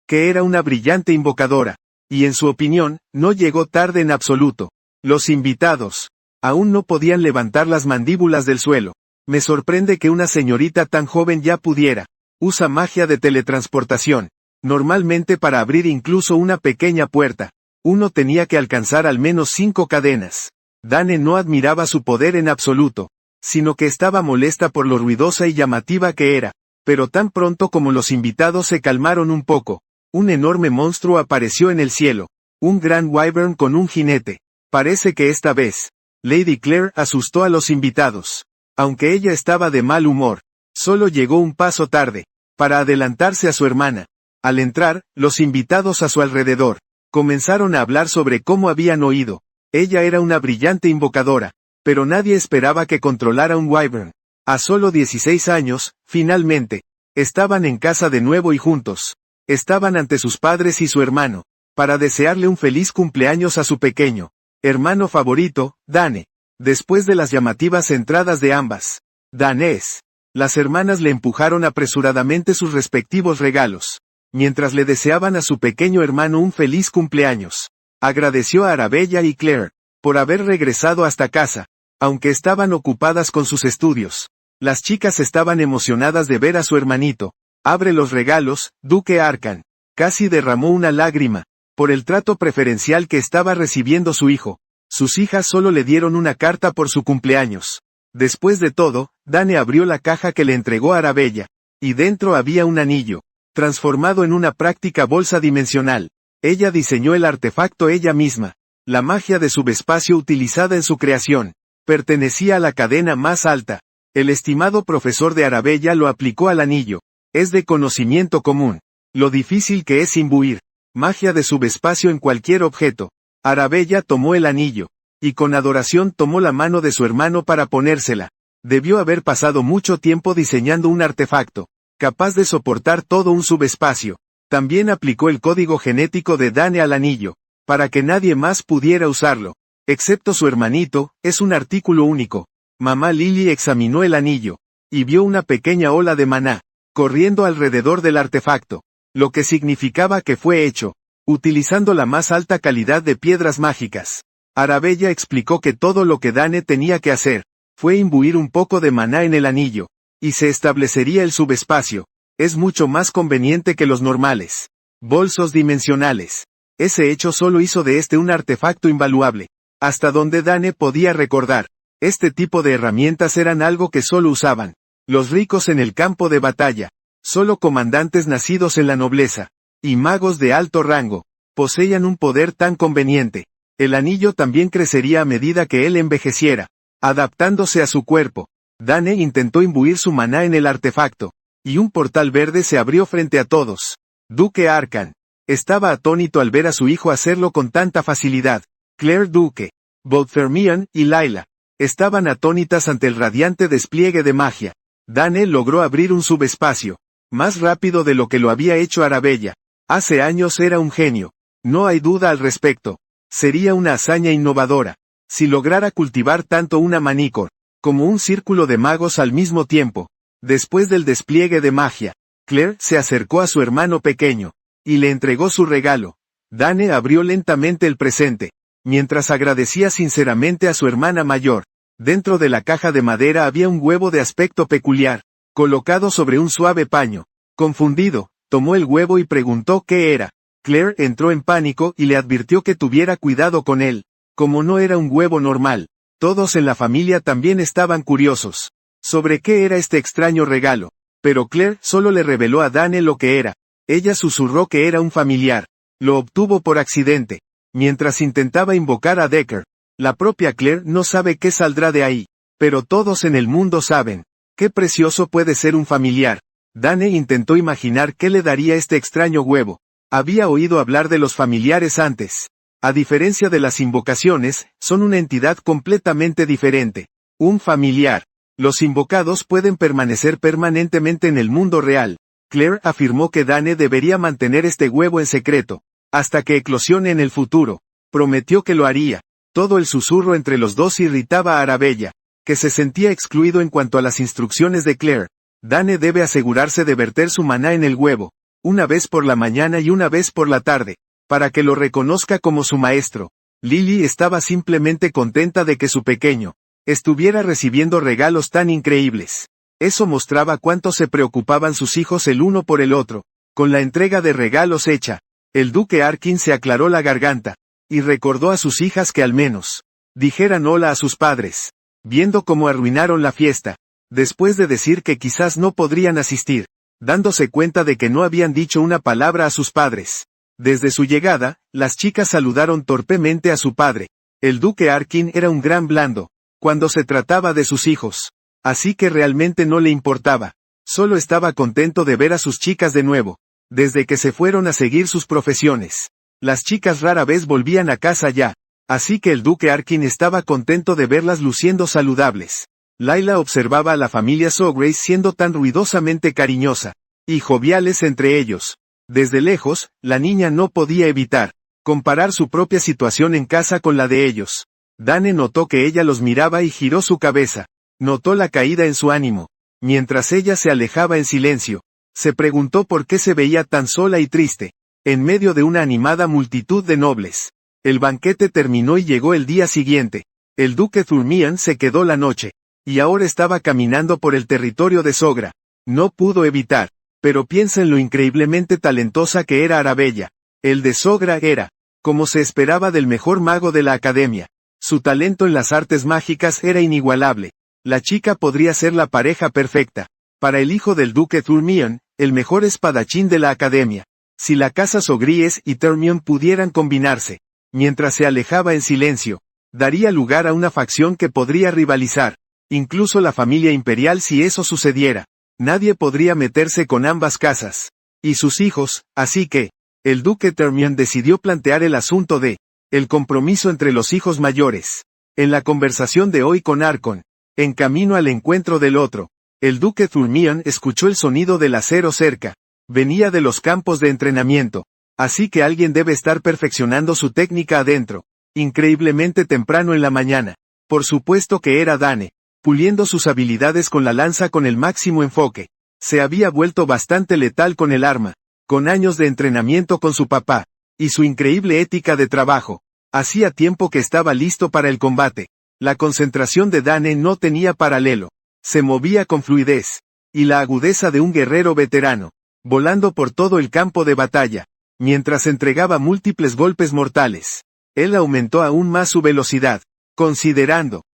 era una brillante invocadora, y en su opinión, no llegó tarde en absoluto. Los invitados aún no podían levantar las mandíbulas del suelo. Me sorprende que una señorita tan joven ya pudiera. Usa magia de teletransportación. Normalmente para abrir incluso una pequeña puerta, uno tenía que alcanzar al menos 5 cadenas. Dane no admiraba su poder en absoluto, sino que estaba molesta por lo ruidosa y llamativa que era. Pero tan pronto como los invitados se calmaron un poco, un enorme monstruo apareció en el cielo. Un gran wyvern con un jinete. Parece que esta vez, Lady Claire asustó a los invitados. Aunque ella estaba de mal humor, solo llegó un paso tarde, para adelantarse a su hermana. Al entrar, los invitados a su alrededor comenzaron a hablar sobre cómo habían oído. Ella era una brillante invocadora, pero nadie esperaba que controlara un wyvern. A solo 16 años, finalmente, estaban en casa de nuevo y juntos. Estaban ante sus padres y su hermano, para desearle un feliz cumpleaños a su pequeño hermano favorito, Dane. Después de las llamativas entradas de ambas Danes, las hermanas le empujaron apresuradamente sus respectivos regalos, mientras le deseaban a su pequeño hermano un feliz cumpleaños. Agradeció a Arabella y Claire por haber regresado hasta casa, aunque estaban ocupadas con sus estudios. Las chicas estaban emocionadas de ver a su hermanito. Abre los regalos, Duque Arkan. Casi derramó una lágrima por el trato preferencial que estaba recibiendo su hijo. Sus hijas solo le dieron una carta por su cumpleaños. Después de todo, Dane abrió la caja que le entregó Arabella. Y dentro había un anillo, transformado en una práctica bolsa dimensional. Ella diseñó el artefacto ella misma. La magia de subespacio utilizada en su creación pertenecía a la cadena más alta. El estimado profesor de Arabella lo aplicó al anillo. Es de conocimiento común lo difícil que es imbuir magia de subespacio en cualquier objeto. Arabella tomó el anillo, y con adoración tomó la mano de su hermano para ponérsela. Debió haber pasado mucho tiempo diseñando un artefacto capaz de soportar todo un subespacio. También aplicó el código genético de Dane al anillo, para que nadie más pudiera usarlo, excepto su hermanito. Es un artículo único. Mamá Lily examinó el anillo, y vio una pequeña ola de maná, corriendo alrededor del artefacto, lo que significaba que fue hecho, utilizando la más alta calidad de piedras mágicas. Arabella explicó que todo lo que Dane tenía que hacer, fue imbuir un poco de maná en el anillo, y se establecería el subespacio. Es mucho más conveniente que los normales bolsos dimensionales. Ese hecho solo hizo de este un artefacto invaluable. Hasta donde Dane podía recordar, este tipo de herramientas eran algo que solo usaban los ricos en el campo de batalla. Solo comandantes nacidos en la nobleza, y magos de alto rango, poseían un poder tan conveniente. El anillo también crecería a medida que él envejeciera, adaptándose a su cuerpo. Dane intentó imbuir su maná en el artefacto, y un portal verde se abrió frente a todos. Duque Arcan estaba atónito al ver a su hijo hacerlo con tanta facilidad. Claire Duque, Bodfermian y Layla estaban atónitas ante el radiante despliegue de magia. Dane logró abrir un subespacio, más rápido de lo que lo había hecho Arabella. Hace años era un genio. No hay duda al respecto. Sería una hazaña innovadora si lograra cultivar tanto una manicor como un círculo de magos al mismo tiempo. Después del despliegue de magia, Claire se acercó a su hermano pequeño y le entregó su regalo. Dane abrió lentamente el presente, mientras agradecía sinceramente a su hermana mayor. Dentro de la caja de madera había un huevo de aspecto peculiar, colocado sobre un suave paño. Confundido, tomó el huevo y preguntó qué era. Claire entró en pánico y le advirtió que tuviera cuidado con él. Como no era un huevo normal, todos en la familia también estaban curiosos sobre qué era este extraño regalo. Pero Claire solo le reveló a Dane lo que era. Ella susurró que era un familiar. Lo obtuvo por accidente, mientras intentaba invocar a Decker. La propia Claire no sabe qué saldrá de ahí, pero todos en el mundo saben. Qué precioso puede ser un familiar. Dane intentó imaginar qué le daría este extraño huevo. Había oído hablar de los familiares antes. A diferencia de las invocaciones, son una entidad completamente diferente. Un familiar. Los invocados pueden permanecer permanentemente en el mundo real. Claire afirmó que Dane debería mantener este huevo en secreto, hasta que eclosione en el futuro. Prometió que lo haría. Todo el susurro entre los dos irritaba a Arabella, que se sentía excluido en cuanto a las instrucciones de Claire. Dane debe asegurarse de verter su maná en el huevo, una vez por la mañana y una vez por la tarde, para que lo reconozca como su maestro. Lily estaba simplemente contenta de que su pequeño estuviera recibiendo regalos tan increíbles. Eso mostraba cuánto se preocupaban sus hijos el uno por el otro. Con la entrega de regalos hecha, el duque Arkin se aclaró la garganta, y recordó a sus hijas que al menos dijeran hola a sus padres. Viendo cómo arruinaron la fiesta, después de decir que quizás no podrían asistir, dándose cuenta de que no habían dicho una palabra a sus padres. Desde su llegada, las chicas saludaron torpemente a su padre. El duque Arkin era un gran blando cuando se trataba de sus hijos, así que realmente no le importaba. Solo estaba contento de ver a sus chicas de nuevo, desde que se fueron a seguir sus profesiones. Las chicas rara vez volvían a casa ya, así que el duque Arkin estaba contento de verlas luciendo saludables. Layla observaba a la familia Sowgrace siendo tan ruidosamente cariñosa y joviales entre ellos. Desde lejos, la niña no podía evitar comparar su propia situación en casa con la de ellos. Dane notó que ella los miraba y giró su cabeza. Notó la caída en su ánimo. Mientras ella se alejaba en silencio, se preguntó por qué se veía tan sola y triste, en medio de una animada multitud de nobles. El banquete terminó y llegó el día siguiente. El duque Thurmian se quedó la noche, y ahora estaba caminando por el territorio de Sogra. No pudo evitar, pero piensa en lo increíblemente talentosa que era Arabella. El de Sogra era, como se esperaba del mejor mago de la academia. Su talento en las artes mágicas era inigualable. La chica podría ser la pareja perfecta para el hijo del duque Thurmion, el mejor espadachín de la academia. Si la casa Sogries y Thurmion pudieran combinarse, mientras se alejaba en silencio, daría lugar a una facción que podría rivalizar, incluso la familia imperial si eso sucediera. Nadie podría meterse con ambas casas y sus hijos, así que, el duque Thurmion decidió plantear el asunto de el compromiso entre los hijos mayores. En la conversación de hoy con Arcon, en camino al encuentro del otro, el duque Thurmion escuchó el sonido del acero cerca. Venía de los campos de entrenamiento, así que alguien debe estar perfeccionando su técnica adentro, increíblemente temprano en la mañana. Por supuesto que era Dane, puliendo sus habilidades con la lanza con el máximo enfoque. Se había vuelto bastante letal con el arma, con años de entrenamiento con su papá, y su increíble ética de trabajo. Hacía tiempo que estaba listo para el combate. La concentración de Dane no tenía paralelo. Se movía con fluidez, y la agudeza de un guerrero veterano, volando por todo el campo de batalla, mientras entregaba múltiples golpes mortales. Él aumentó aún más su velocidad, considerando.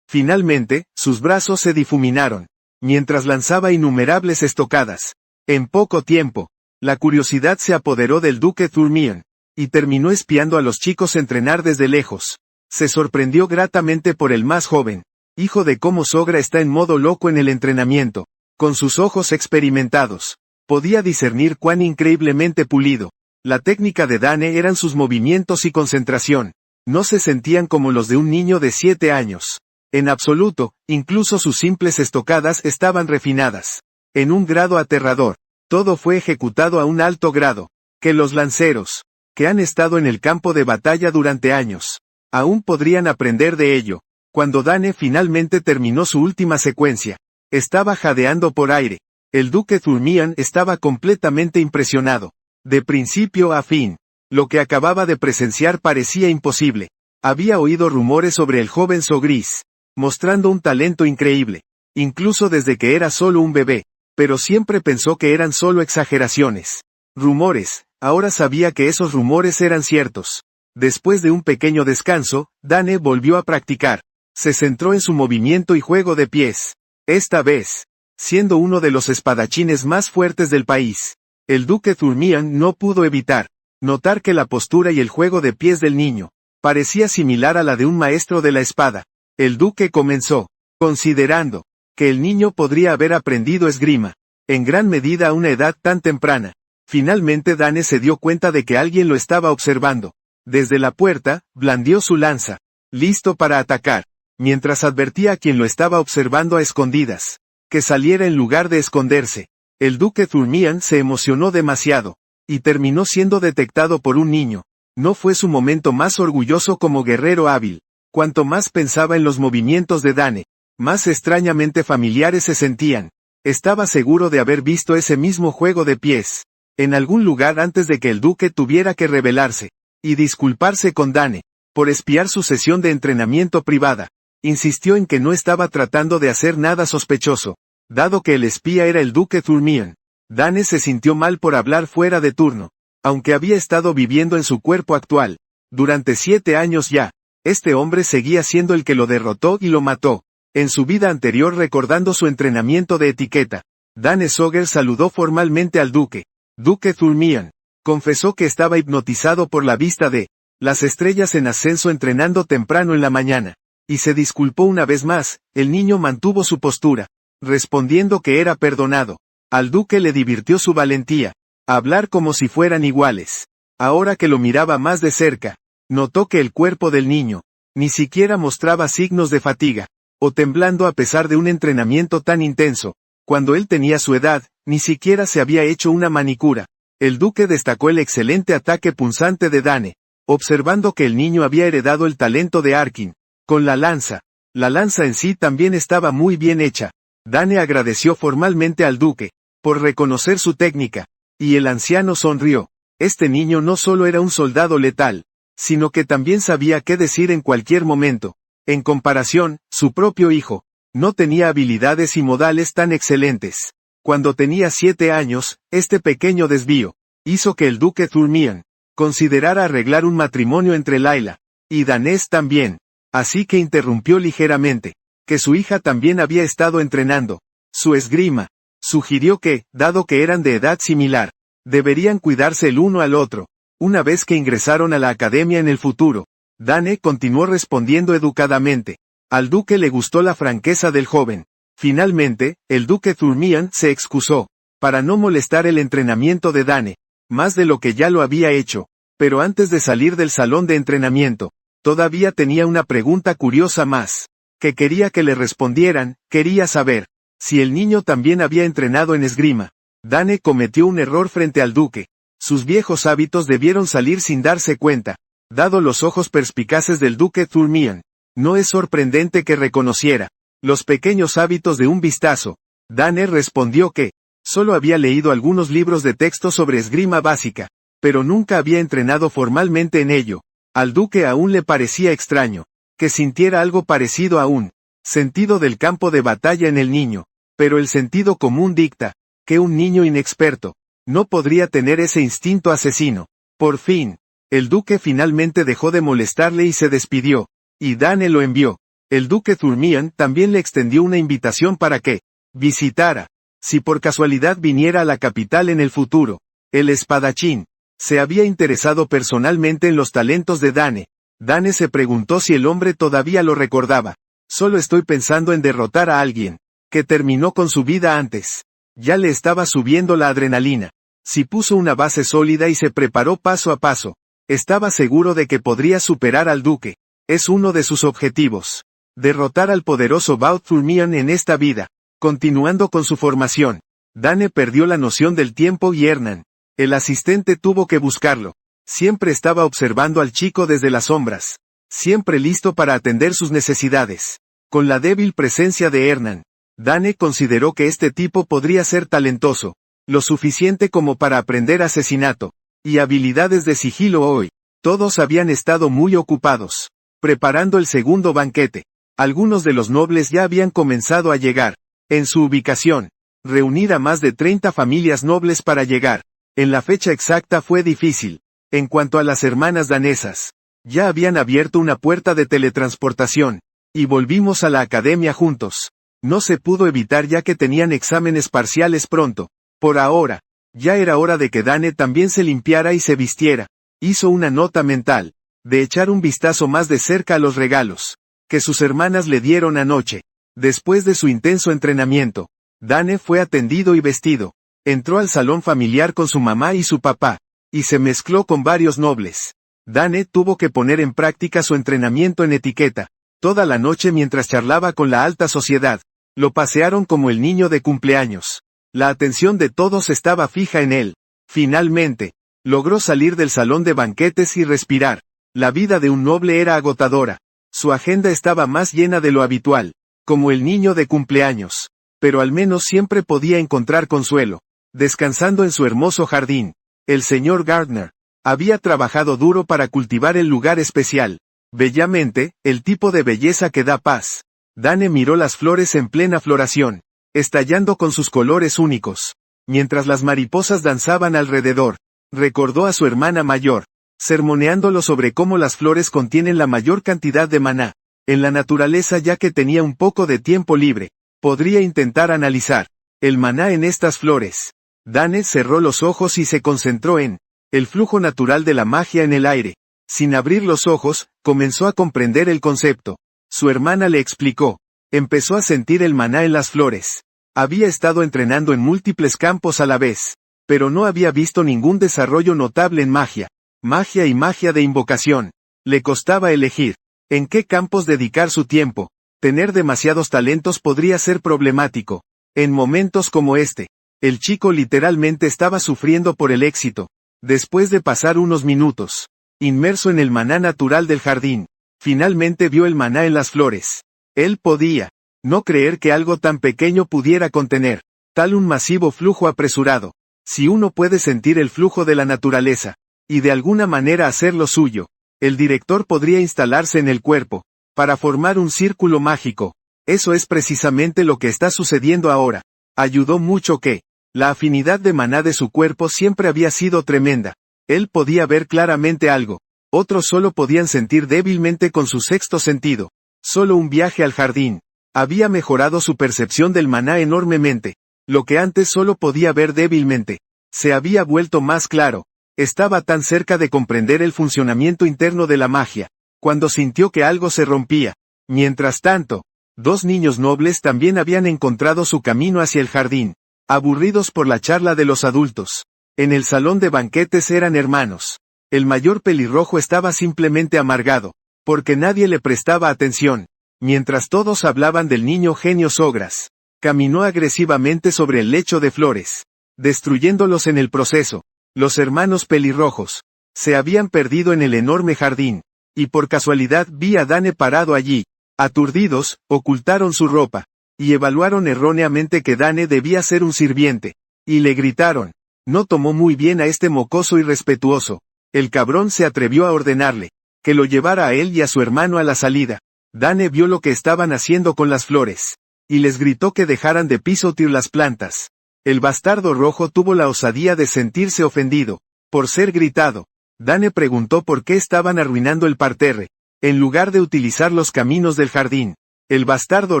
Finalmente, sus brazos se difuminaron, mientras lanzaba innumerables estocadas. En poco tiempo, la curiosidad se apoderó del duque Thurmion, y terminó espiando a los chicos entrenar desde lejos. Se sorprendió gratamente por el más joven, hijo de cómo Sogra está en modo loco en el entrenamiento. Con sus ojos experimentados, podía discernir cuán increíblemente pulido. La técnica de Dane eran sus movimientos y concentración. No se sentían como los de un niño de 7 años. En absoluto, incluso sus simples estocadas estaban refinadas. En un grado aterrador. Todo fue ejecutado a un alto grado. Que los lanceros, que han estado en el campo de batalla durante años, aún podrían aprender de ello. Cuando Dane finalmente terminó su última secuencia, estaba jadeando por aire. El duque Thurmion estaba completamente impresionado. De principio a fin, lo que acababa de presenciar parecía imposible. Había oído rumores sobre el joven Sogris, mostrando un talento increíble, incluso desde que era solo un bebé, pero siempre pensó que eran solo exageraciones. Rumores, ahora sabía que esos rumores eran ciertos. Después de un pequeño descanso, Dane volvió a practicar. Se centró en su movimiento y juego de pies. Esta vez, siendo uno de los espadachines más fuertes del país, el duque Thurmion no pudo evitar notar que la postura y el juego de pies del niño parecía similar a la de un maestro de la espada. El duque comenzó, considerando que el niño podría haber aprendido esgrima, en gran medida a una edad tan temprana. Finalmente Dane se dio cuenta de que alguien lo estaba observando. Desde la puerta, blandió su lanza, listo para atacar, mientras advertía a quien lo estaba observando a escondidas, que saliera en lugar de esconderse. El duque Thurmion se emocionó demasiado, y terminó siendo detectado por un niño. No fue su momento más orgulloso como guerrero hábil. Cuanto más pensaba en los movimientos de Dane, más extrañamente familiares se sentían. Estaba seguro de haber visto ese mismo juego de pies en algún lugar antes de que el duque tuviera que rebelarse y disculparse con Dane por espiar su sesión de entrenamiento privada. Insistió en que no estaba tratando de hacer nada sospechoso, dado que el espía era el duque Thurmion. Dane se sintió mal por hablar fuera de turno, aunque había estado viviendo en su cuerpo actual durante 7 años ya. Este hombre seguía siendo el que lo derrotó y lo mató. En su vida anterior, recordando su entrenamiento de etiqueta, Dane Soger saludó formalmente al duque. Duque Thurmion confesó que estaba hipnotizado por la vista de las estrellas en ascenso entrenando temprano en la mañana, y se disculpó una vez más. El niño mantuvo su postura, respondiendo que era perdonado. Al duque le divirtió su valentía, hablar como si fueran iguales. Ahora que lo miraba más de cerca, notó que el cuerpo del niño ni siquiera mostraba signos de fatiga o temblando a pesar de un entrenamiento tan intenso. Cuando él tenía su edad, ni siquiera se había hecho una manicura. El duque destacó el excelente ataque punzante de Dane, observando que el niño había heredado el talento de Arkin con la lanza. La lanza en sí también estaba muy bien hecha. Dane agradeció formalmente al duque por reconocer su técnica, y el anciano sonrió. Este niño no solo era un soldado letal, sino que también sabía qué decir en cualquier momento. En comparación, su propio hijo no tenía habilidades y modales tan excelentes. Cuando tenía 7 años, este pequeño desvío hizo que el duque Thurmion considerara arreglar un matrimonio entre Layla Y danés también. Así que interrumpió ligeramente, que su hija también había estado entrenando su esgrima. Sugirió que, dado que eran de edad similar, deberían cuidarse el uno al otro. Una vez que ingresaron a la academia en el futuro, Dane continuó respondiendo educadamente. Al duque le gustó la franqueza del joven. Finalmente, el duque Thurmian se excusó, para no molestar el entrenamiento de Dane, más de lo que ya lo había hecho. Pero antes de salir del salón de entrenamiento, todavía tenía una pregunta curiosa más, que quería que le respondieran. Quería saber si el niño también había entrenado en esgrima. Dane cometió un error frente al duque. Sus viejos hábitos debieron salir sin darse cuenta, dado los ojos perspicaces del duque Thurmian. No es sorprendente que reconociera los pequeños hábitos de un vistazo. Dane respondió que solo había leído algunos libros de texto sobre esgrima básica, pero nunca había entrenado formalmente en ello. Al duque aún le parecía extraño que sintiera algo parecido a un sentido del campo de batalla en el niño, pero el sentido común dicta que un niño inexperto no podría tener ese instinto asesino. Por fin, el duque finalmente dejó de molestarle y se despidió, y Dane lo envió. El duque Thurmian también le extendió una invitación para que visitara, si por casualidad viniera a la capital en el futuro. El espadachín se había interesado personalmente en los talentos de Dane. Dane se preguntó si el hombre todavía lo recordaba. Solo estoy pensando en derrotar a alguien que terminó con su vida antes. Ya le estaba subiendo la adrenalina. Si puso una base sólida y se preparó paso a paso, estaba seguro de que podría superar al duque. Es uno de sus objetivos. Derrotar al poderoso Baud Thurmian en esta vida. Continuando con su formación, Dane perdió la noción del tiempo y Hernán, el asistente, tuvo que buscarlo. Siempre estaba observando al chico desde las sombras, siempre listo para atender sus necesidades. Con la débil presencia de Hernán, Dane consideró que este tipo podría ser talentoso, lo suficiente como para aprender asesinato y habilidades de sigilo hoy. Todos habían estado muy ocupados, preparando el segundo banquete. Algunos de los nobles ya habían comenzado a llegar. En su ubicación, reunir a más de 30 familias nobles para llegar en la fecha exacta fue difícil. En cuanto a las hermanas danesas, ya habían abierto una puerta de teletransportación, y volvimos a la academia juntos. No se pudo evitar ya que tenían exámenes parciales pronto. Por ahora, ya era hora de que Dane también se limpiara y se vistiera. Hizo una nota mental, de echar un vistazo más de cerca a los regalos que sus hermanas le dieron anoche. Después de su intenso entrenamiento, Dane fue atendido y vestido. Entró al salón familiar con su mamá y su papá, y se mezcló con varios nobles. Dane tuvo que poner en práctica su entrenamiento en etiqueta. Toda la noche mientras charlaba con la alta sociedad, lo pasearon como el niño de cumpleaños. La atención de todos estaba fija en él. Finalmente, logró salir del salón de banquetes y respirar. La vida de un noble era agotadora. Su agenda estaba más llena de lo habitual, como el niño de cumpleaños. Pero al menos siempre podía encontrar consuelo, descansando en su hermoso jardín. El señor Gardner había trabajado duro para cultivar el lugar especial. Bellamente, el tipo de belleza que da paz. Dane miró las flores en plena floración, estallando con sus colores únicos. Mientras las mariposas danzaban alrededor, recordó a su hermana mayor, sermoneándolo sobre cómo las flores contienen la mayor cantidad de maná en la naturaleza. Ya que tenía un poco de tiempo libre, podría intentar analizar el maná en estas flores. Dane cerró los ojos y se concentró en el flujo natural de la magia en el aire. Sin abrir los ojos, comenzó a comprender el concepto. Su hermana le explicó. Empezó a sentir el maná en las flores. Había estado entrenando en múltiples campos a la vez, pero no había visto ningún desarrollo notable en magia. Magia y magia de invocación. Le costaba elegir en qué campos dedicar su tiempo. Tener demasiados talentos podría ser problemático. En momentos como este, el chico literalmente estaba sufriendo por el éxito. Después de pasar unos minutos inmerso en el maná natural del jardín, finalmente vio el maná en las flores. Él podía no creer que algo tan pequeño pudiera contener tal un masivo flujo apresurado. Si uno puede sentir el flujo de la naturaleza, y de alguna manera hacerlo suyo, el director podría instalarse en el cuerpo, para formar un círculo mágico. Eso es precisamente lo que está sucediendo ahora. Ayudó mucho que la afinidad de maná de su cuerpo siempre había sido tremenda. Él podía ver claramente algo Otros solo podían sentir débilmente con su sexto sentido. Solo un viaje al jardín había mejorado su percepción del maná enormemente. Lo que antes solo podía ver débilmente, se había vuelto más claro. Estaba tan cerca de comprender el funcionamiento interno de la magia, cuando sintió que algo se rompía. Mientras tanto, dos niños nobles también habían encontrado su camino hacia el jardín, aburridos por la charla de los adultos. En el salón de banquetes eran hermanos. El mayor pelirrojo estaba simplemente amargado, porque nadie le prestaba atención. Mientras todos hablaban del niño genio Sogras, caminó agresivamente sobre el lecho de flores, destruyéndolos en el proceso. Los hermanos pelirrojos se habían perdido en el enorme jardín, y por casualidad vi a Dane parado allí. Aturdidos, ocultaron su ropa, y evaluaron erróneamente que Dane debía ser un sirviente, y le gritaron. No tomó muy bien a este mocoso irrespetuoso. El cabrón se atrevió a ordenarle que lo llevara a él y a su hermano a la salida. Dane vio lo que estaban haciendo con las flores, y les gritó que dejaran de pisotear las plantas. El bastardo rojo tuvo la osadía de sentirse ofendido por ser gritado. Dane preguntó por qué estaban arruinando el parterre, en lugar de utilizar los caminos del jardín. El bastardo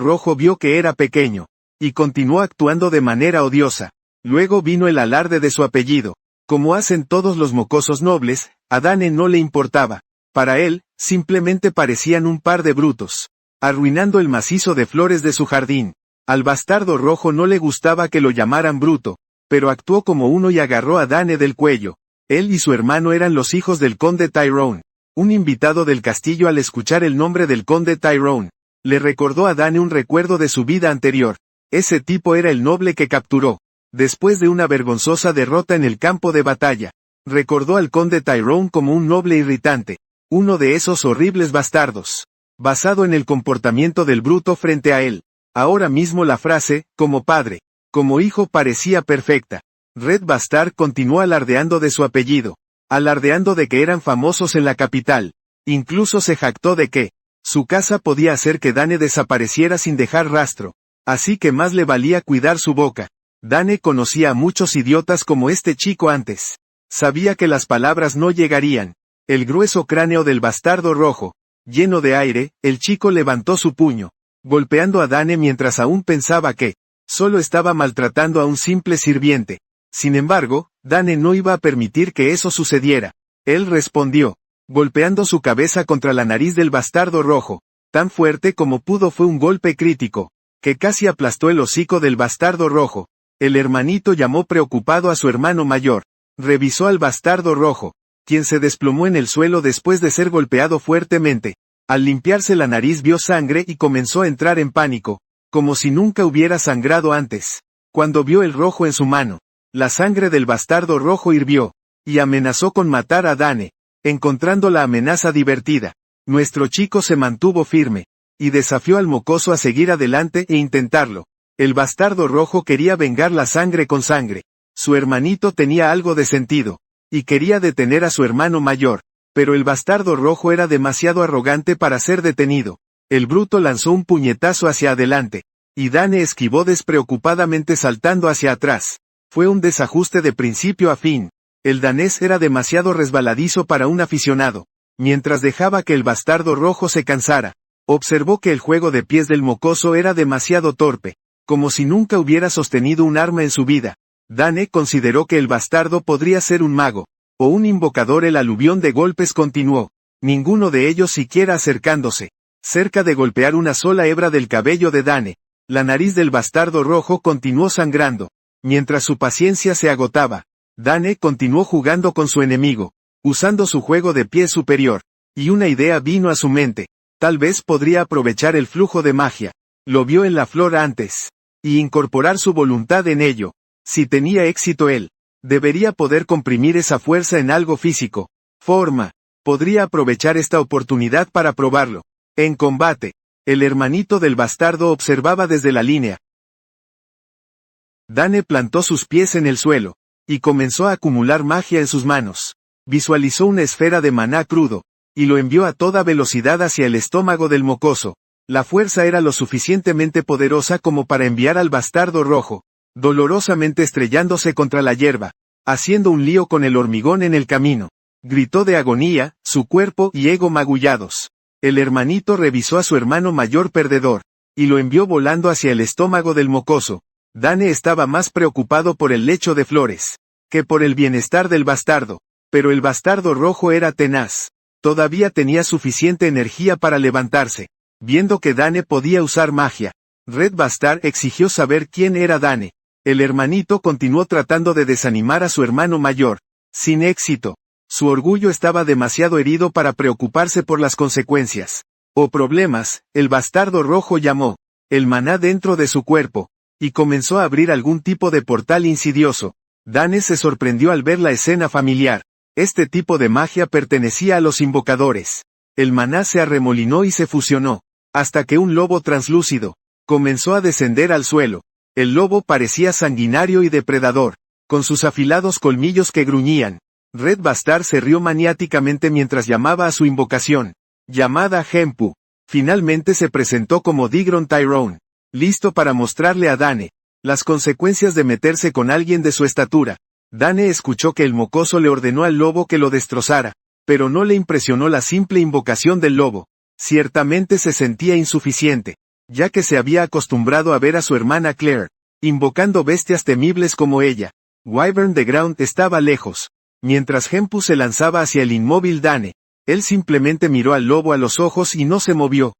rojo vio que era pequeño, y continuó actuando de manera odiosa. Luego vino el alarde de su apellido. Como hacen todos los mocosos nobles, a Dane no le importaba. Para él, simplemente parecían un par de brutos, arruinando el macizo de flores de su jardín. Al bastardo rojo no le gustaba que lo llamaran bruto, pero actuó como uno y agarró a Dane del cuello. Él y su hermano eran los hijos del conde Tyrone. Un invitado del castillo al escuchar el nombre del conde Tyrone, le recordó a Dane un recuerdo de su vida anterior. Ese tipo era el noble que capturó, después de una vergonzosa derrota en el campo de batalla. Recordó al conde Tyrone como un noble irritante, uno de esos horribles bastardos, basado en el comportamiento del bruto frente a él. Ahora mismo la frase, como padre, como hijo parecía perfecta. Red Bastard continuó alardeando de su apellido, alardeando de que eran famosos en la capital. Incluso se jactó de que su casa podía hacer que Dane desapareciera sin dejar rastro, así que más le valía cuidar su boca. Dane conocía a muchos idiotas como este chico antes. Sabía que las palabras no llegarían. El grueso cráneo del bastardo rojo, lleno de aire, el chico levantó su puño, golpeando a Dane mientras aún pensaba que solo estaba maltratando a un simple sirviente. Sin embargo, Dane no iba a permitir que eso sucediera. Él respondió, golpeando su cabeza contra la nariz del bastardo rojo. Tan fuerte como pudo fue un golpe crítico, que casi aplastó el hocico del bastardo rojo. El hermanito llamó preocupado a su hermano mayor. Revisó al bastardo rojo, quien se desplomó en el suelo después de ser golpeado fuertemente. Al limpiarse la nariz vio sangre y comenzó a entrar en pánico, como si nunca hubiera sangrado antes. Cuando vio el rojo en su mano, la sangre del bastardo rojo hirvió, y amenazó con matar a Dane. Encontrando la amenaza divertida, nuestro chico se mantuvo firme, y desafió al mocoso a seguir adelante e intentarlo. El bastardo rojo quería vengar la sangre con sangre. Su hermanito tenía algo de sentido, y quería detener a su hermano mayor, pero el bastardo rojo era demasiado arrogante para ser detenido. El bruto lanzó un puñetazo hacia adelante, y Dane esquivó despreocupadamente saltando hacia atrás. Fue un desajuste de principio a fin. El danés era demasiado resbaladizo para un aficionado. Mientras dejaba que el bastardo rojo se cansara, observó que el juego de pies del mocoso era demasiado torpe, como si nunca hubiera sostenido un arma en su vida. Dane consideró que el bastardo podría ser un mago, o un invocador. El aluvión de golpes continuó, ninguno de ellos siquiera acercándose, cerca de golpear una sola hebra del cabello de Dane. La nariz del bastardo rojo continuó sangrando. Mientras su paciencia se agotaba, Dane continuó jugando con su enemigo, usando su juego de pie superior, y una idea vino a su mente. Tal vez podría aprovechar el flujo de magia. Lo vio en la flor antes, y incorporar su voluntad en ello. Si tenía éxito él, debería poder comprimir esa fuerza en algo físico. Podría aprovechar esta oportunidad para probarlo. En combate, el hermanito del bastardo observaba desde la línea. Dane plantó sus pies en el suelo, y comenzó a acumular magia en sus manos. Visualizó una esfera de maná crudo, y lo envió a toda velocidad hacia el estómago del mocoso. La fuerza era lo suficientemente poderosa como para enviar al bastardo rojo, dolorosamente estrellándose contra la hierba, haciendo un lío con el hormigón en el camino. Gritó de agonía, su cuerpo y ego magullados. El hermanito revisó a su hermano mayor perdedor, y lo envió volando hacia el estómago del mocoso. Dane estaba más preocupado por el lecho de flores, que por el bienestar del bastardo, pero el bastardo rojo era tenaz. Todavía tenía suficiente energía para levantarse. Viendo que Dane podía usar magia, Red Bastard exigió saber quién era Dane. El hermanito continuó tratando de desanimar a su hermano mayor, sin éxito. Su orgullo estaba demasiado herido para preocuparse por las consecuencias o problemas. El bastardo rojo llamó el maná dentro de su cuerpo, y comenzó a abrir algún tipo de portal insidioso. Dane se sorprendió al ver la escena familiar. Este tipo de magia pertenecía a los invocadores. El maná se arremolinó y se fusionó, hasta que un lobo translúcido comenzó a descender al suelo. El lobo parecía sanguinario y depredador, con sus afilados colmillos que gruñían. Red Bastard se rió maniáticamente mientras llamaba a su invocación, llamada Hempu. Finalmente se presentó como Digron Tyrone, listo para mostrarle a Dane las consecuencias de meterse con alguien de su estatura. Dane escuchó que el mocoso le ordenó al lobo que lo destrozara, pero no le impresionó la simple invocación del lobo. Ciertamente se sentía insuficiente, ya que se había acostumbrado a ver a su hermana Claire invocando bestias temibles como ella. Wyvern the Ground estaba lejos. Mientras Hempu se lanzaba hacia el inmóvil Dane, él simplemente miró al lobo a los ojos y no se movió.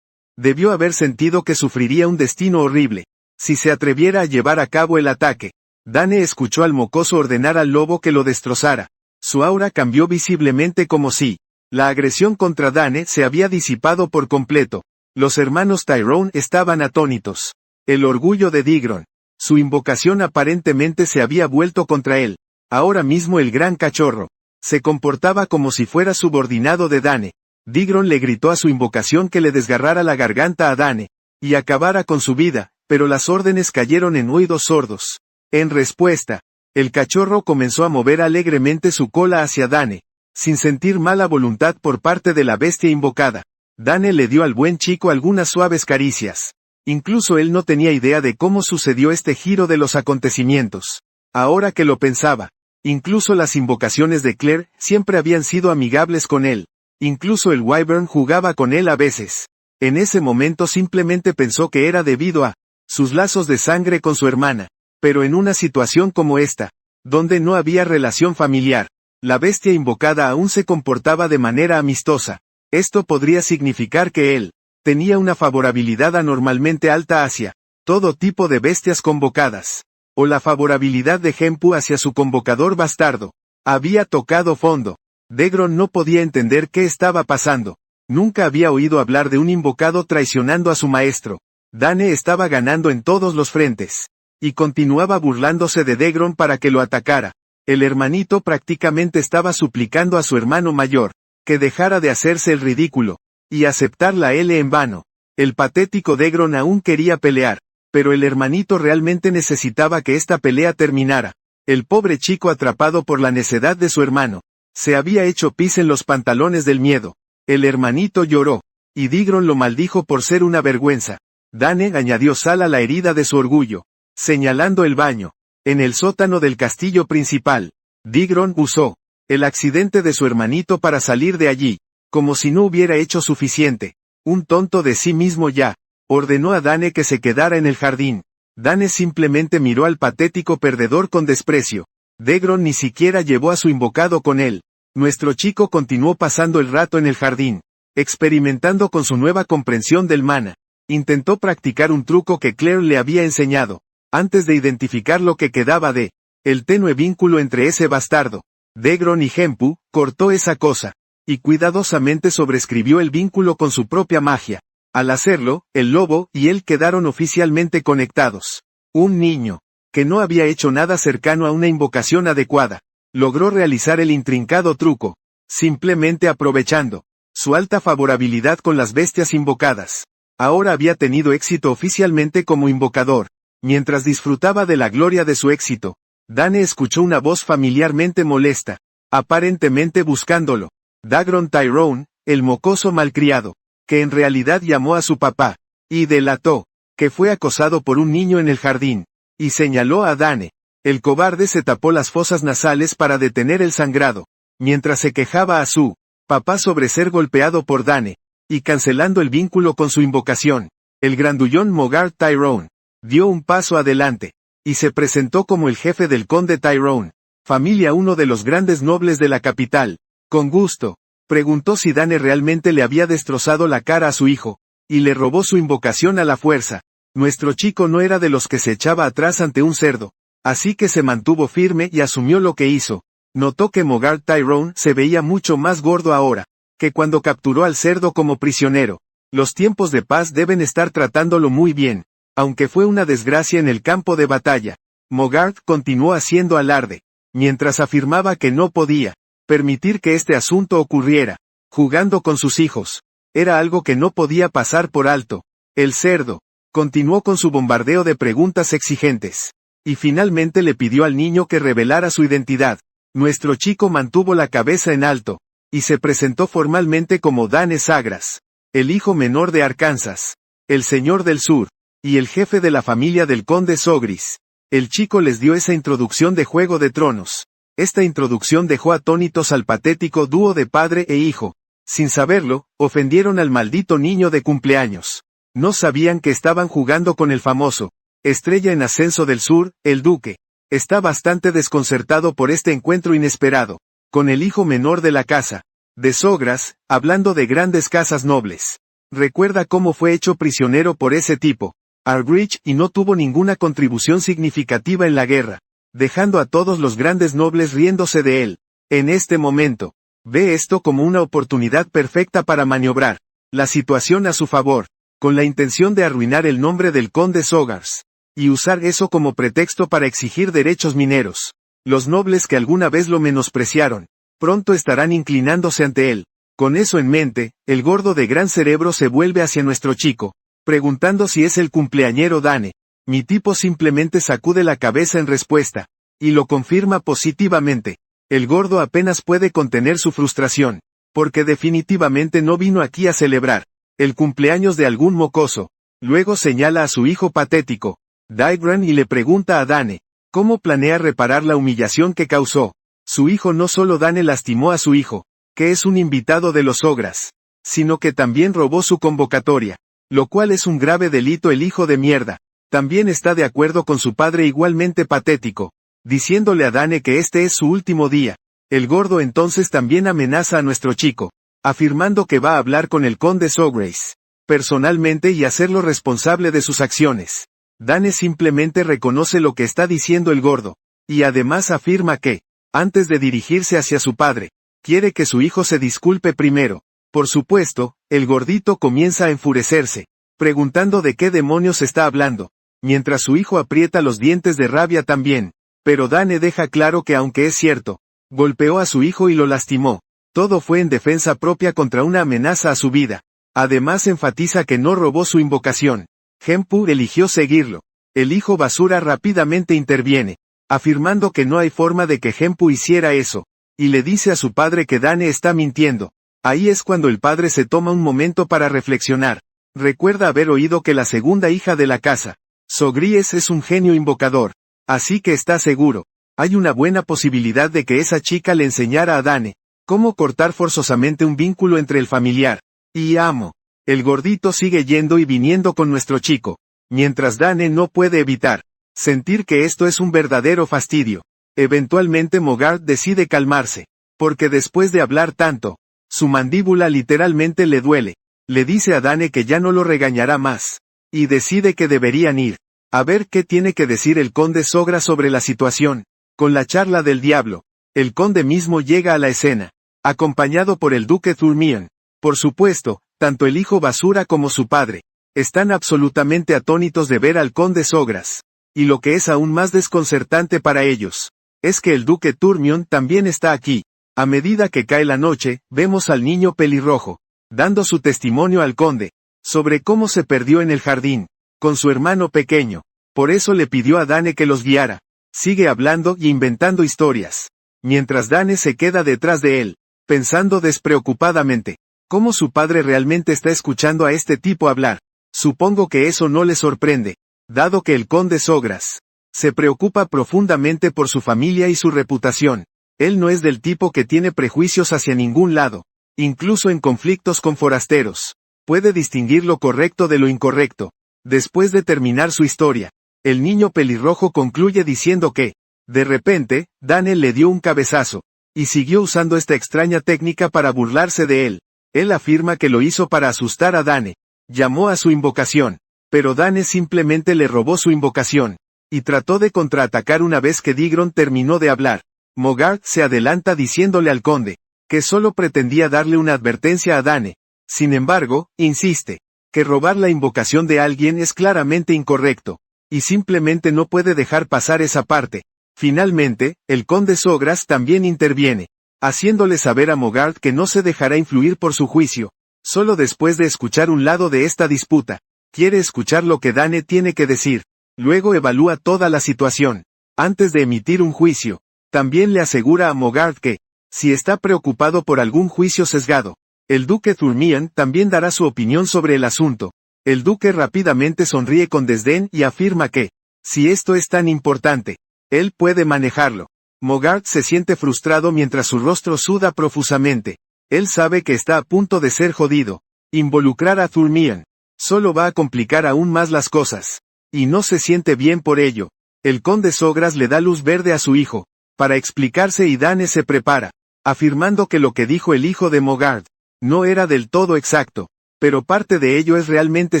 Debió haber sentido que sufriría un destino horrible si se atreviera a llevar a cabo el ataque. Dane escuchó al mocoso ordenar al lobo que lo destrozara. Su aura cambió visiblemente como si la agresión contra Dane se había disipado por completo. Los hermanos Tyrone estaban atónitos. El orgullo de Digron. Su invocación aparentemente se había vuelto contra él. Ahora mismo el gran cachorro se comportaba como si fuera subordinado de Dane. Digron le gritó a su invocación que le desgarrara la garganta a Dane y acabara con su vida, pero las órdenes cayeron en oídos sordos. En respuesta, el cachorro comenzó a mover alegremente su cola hacia Dane, sin sentir mala voluntad por parte de la bestia invocada. Dane le dio al buen chico algunas suaves caricias. Incluso él no tenía idea de cómo sucedió este giro de los acontecimientos. Ahora que lo pensaba, incluso las invocaciones de Claire siempre habían sido amigables con él. Incluso el Wyvern jugaba con él a veces. En ese momento simplemente pensó que era debido a sus lazos de sangre con su hermana. Pero en una situación como esta, donde no había relación familiar, la bestia invocada aún se comportaba de manera amistosa. Esto podría significar que él tenía una favorabilidad anormalmente alta hacia todo tipo de bestias convocadas. O la favorabilidad de Hempu hacia su convocador bastardo había tocado fondo. Degron no podía entender qué estaba pasando. Nunca había oído hablar de un invocado traicionando a su maestro. Dane estaba ganando en todos los frentes. Y continuaba burlándose de Degron para que lo atacara. El hermanito prácticamente estaba suplicando a su hermano mayor que dejara de hacerse el ridículo y aceptar la L en vano. El patético Degron aún quería pelear, pero el hermanito realmente necesitaba que esta pelea terminara. El pobre chico, atrapado por la necedad de su hermano, se había hecho pis en los pantalones del miedo. El hermanito lloró, y Digron lo maldijo por ser una vergüenza. Dane añadió sal a la herida de su orgullo, señalando el baño. En el sótano del castillo principal, Digron usó el accidente de su hermanito para salir de allí, como si no hubiera hecho suficiente. Un tonto de sí mismo ya, ordenó a Dane que se quedara en el jardín. Dane simplemente miró al patético perdedor con desprecio. Degron ni siquiera llevó a su invocado con él. Nuestro chico continuó pasando el rato en el jardín, experimentando con su nueva comprensión del mana. Intentó practicar un truco que Claire le había enseñado, antes de identificar lo que quedaba de el tenue vínculo entre ese bastardo. Degron y Hempu cortó esa cosa, y cuidadosamente sobreescribió el vínculo con su propia magia. Al hacerlo, el lobo y él quedaron oficialmente conectados. Un niño, que no había hecho nada cercano a una invocación adecuada, logró realizar el intrincado truco, simplemente aprovechando su alta favorabilidad con las bestias invocadas. Ahora había tenido éxito oficialmente como invocador. Mientras disfrutaba de la gloria de su éxito, Dane escuchó una voz familiarmente molesta, aparentemente buscándolo. Dagron Tyrone, el mocoso malcriado, que en realidad llamó a su papá, y delató que fue acosado por un niño en el jardín, y señaló a Dane. El cobarde se tapó las fosas nasales para detener el sangrado, mientras se quejaba a su Papá sobre ser golpeado por Dane, y cancelando el vínculo con su invocación, el grandullón Mogart Tyrone, dio un paso adelante, y se presentó como el jefe del conde Tyrone, familia uno de los grandes nobles de la capital. Con gusto, preguntó si Dane realmente le había destrozado la cara a su hijo, y le robó su invocación a la fuerza. Nuestro chico no era de los que se echaba atrás ante un cerdo, así que se mantuvo firme y asumió lo que hizo. Notó que Mogart Tyrone se veía mucho más gordo ahora, que cuando capturó al cerdo como prisionero. Los tiempos de paz deben estar tratándolo muy bien, aunque fue una desgracia en el campo de batalla. Mogart continuó haciendo alarde, mientras afirmaba que no podía permitir que este asunto ocurriera, jugando con sus hijos. Era algo que no podía pasar por alto. El cerdo continuó con su bombardeo de preguntas exigentes, y finalmente le pidió al niño que revelara su identidad. Nuestro chico mantuvo la cabeza en alto, y se presentó formalmente como Dane Sagras, el hijo menor de Arkansas, el señor del sur, y el jefe de la familia del conde Sogris. El chico les dio esa introducción de Juego de Tronos. Esta introducción dejó atónitos al patético dúo de padre e hijo. Sin saberlo, ofendieron al maldito niño de cumpleaños. No sabían que estaban jugando con el famoso estrella en ascenso del sur, el duque. Está bastante desconcertado por este encuentro inesperado, con el hijo menor de la casa de Sogras, hablando de grandes casas nobles. Recuerda cómo fue hecho prisionero por ese tipo, Arbridge, y no tuvo ninguna contribución significativa en la guerra, dejando a todos los grandes nobles riéndose de él. En este momento, ve esto como una oportunidad perfecta para maniobrar la situación a su favor, con la intención de arruinar el nombre del conde Sogars, y usar eso como pretexto para exigir derechos mineros. Los nobles que alguna vez lo menospreciaron, pronto estarán inclinándose ante él. Con eso en mente, el gordo de gran cerebro se vuelve hacia nuestro chico, preguntando si es el cumpleañero Dane. Mi tipo simplemente sacude la cabeza en respuesta, y lo confirma positivamente. El gordo apenas puede contener su frustración, porque definitivamente no vino aquí a celebrar el cumpleaños de algún mocoso. Luego señala a su hijo patético, Daigran, y le pregunta a Dane, ¿cómo planea reparar la humillación que causó? Su hijo no solo Dane lastimó a su hijo, que es un invitado de los Ogras, sino que también robó su convocatoria, lo cual es un grave delito. El hijo de mierda también está de acuerdo con su padre igualmente patético, diciéndole a Dane que este es su último día. El gordo entonces también amenaza a nuestro chico, afirmando que va a hablar con el conde Sogras personalmente y hacerlo responsable de sus acciones. Dane simplemente reconoce lo que está diciendo el gordo, y además afirma que, antes de dirigirse hacia su padre, quiere que su hijo se disculpe primero. Por supuesto, el gordito comienza a enfurecerse, preguntando de qué demonios está hablando, mientras su hijo aprieta los dientes de rabia también. Pero Dane deja claro que aunque es cierto, golpeó a su hijo y lo lastimó, todo fue en defensa propia contra una amenaza a su vida. Además enfatiza que no robó su invocación. Hempu eligió seguirlo. El hijo basura rápidamente interviene, afirmando que no hay forma de que Hempu hiciera eso, y le dice a su padre que Dane está mintiendo. Ahí es cuando el padre se toma un momento para reflexionar. Recuerda haber oído que la segunda hija de la casa, Sogries, es un genio invocador, así que está seguro. Hay una buena posibilidad de que esa chica le enseñara a Dane cómo cortar forzosamente un vínculo entre el familiar y amo. El gordito sigue yendo y viniendo con nuestro chico, mientras Dane no puede evitar sentir que esto es un verdadero fastidio. Eventualmente Mogart decide calmarse, porque después de hablar tanto, su mandíbula literalmente le duele. Le dice a Dane que ya no lo regañará más, y decide que deberían ir a ver qué tiene que decir el conde Sogra sobre la situación. Con la charla del diablo, el conde mismo llega a la escena, acompañado por el duque Thurmion. Por supuesto, tanto el hijo basura como su padre están absolutamente atónitos de ver al conde Sogras. Y lo que es aún más desconcertante para ellos, es que el duque Thurmion también está aquí. A medida que cae la noche, vemos al niño pelirrojo, dando su testimonio al conde, sobre cómo se perdió en el jardín, con su hermano pequeño. Por eso le pidió a Dane que los guiara. Sigue hablando y inventando historias, mientras Dane se queda detrás de él, pensando despreocupadamente, cómo su padre realmente está escuchando a este tipo hablar. Supongo que eso no le sorprende, dado que el conde Sogras se preocupa profundamente por su familia y su reputación. Él no es del tipo que tiene prejuicios hacia ningún lado. incluso en conflictos con forasteros. Puede distinguir lo correcto de lo incorrecto. Después de terminar su historia, el niño pelirrojo concluye diciendo que, de repente, Dane le dio un cabezazo, y siguió usando esta extraña técnica para burlarse de él. Él afirma que lo hizo para asustar a Dane. Llamó a su invocación, pero Dane simplemente le robó su invocación, y trató de contraatacar una vez que Digron terminó de hablar. Mogart se adelanta diciéndole al conde, que solo pretendía darle una advertencia a Dane. Sin embargo, insiste, que robar la invocación de alguien es claramente incorrecto, y simplemente no puede dejar pasar esa parte. Finalmente, el conde Sogras también interviene, haciéndole saber a Mogart que no se dejará influir por su juicio. Solo después de escuchar un lado de esta disputa, quiere escuchar lo que Dane tiene que decir. Luego evalúa toda la situación. Antes de emitir un juicio, también le asegura a Mogart que, si está preocupado por algún juicio sesgado, el duque Thurmian también dará su opinión sobre el asunto. El duque rápidamente sonríe con desdén y afirma que, si esto es tan importante, él puede manejarlo. Mogart se siente frustrado mientras su rostro suda profusamente. Él sabe que está a punto de ser jodido. Involucrar a Thurmian solo va a complicar aún más las cosas. Y no se siente bien por ello. El conde Sogras le da luz verde a su hijo, para explicarse y Dane se prepara, afirmando que lo que dijo el hijo de Mogart no era del todo exacto, pero parte de ello es realmente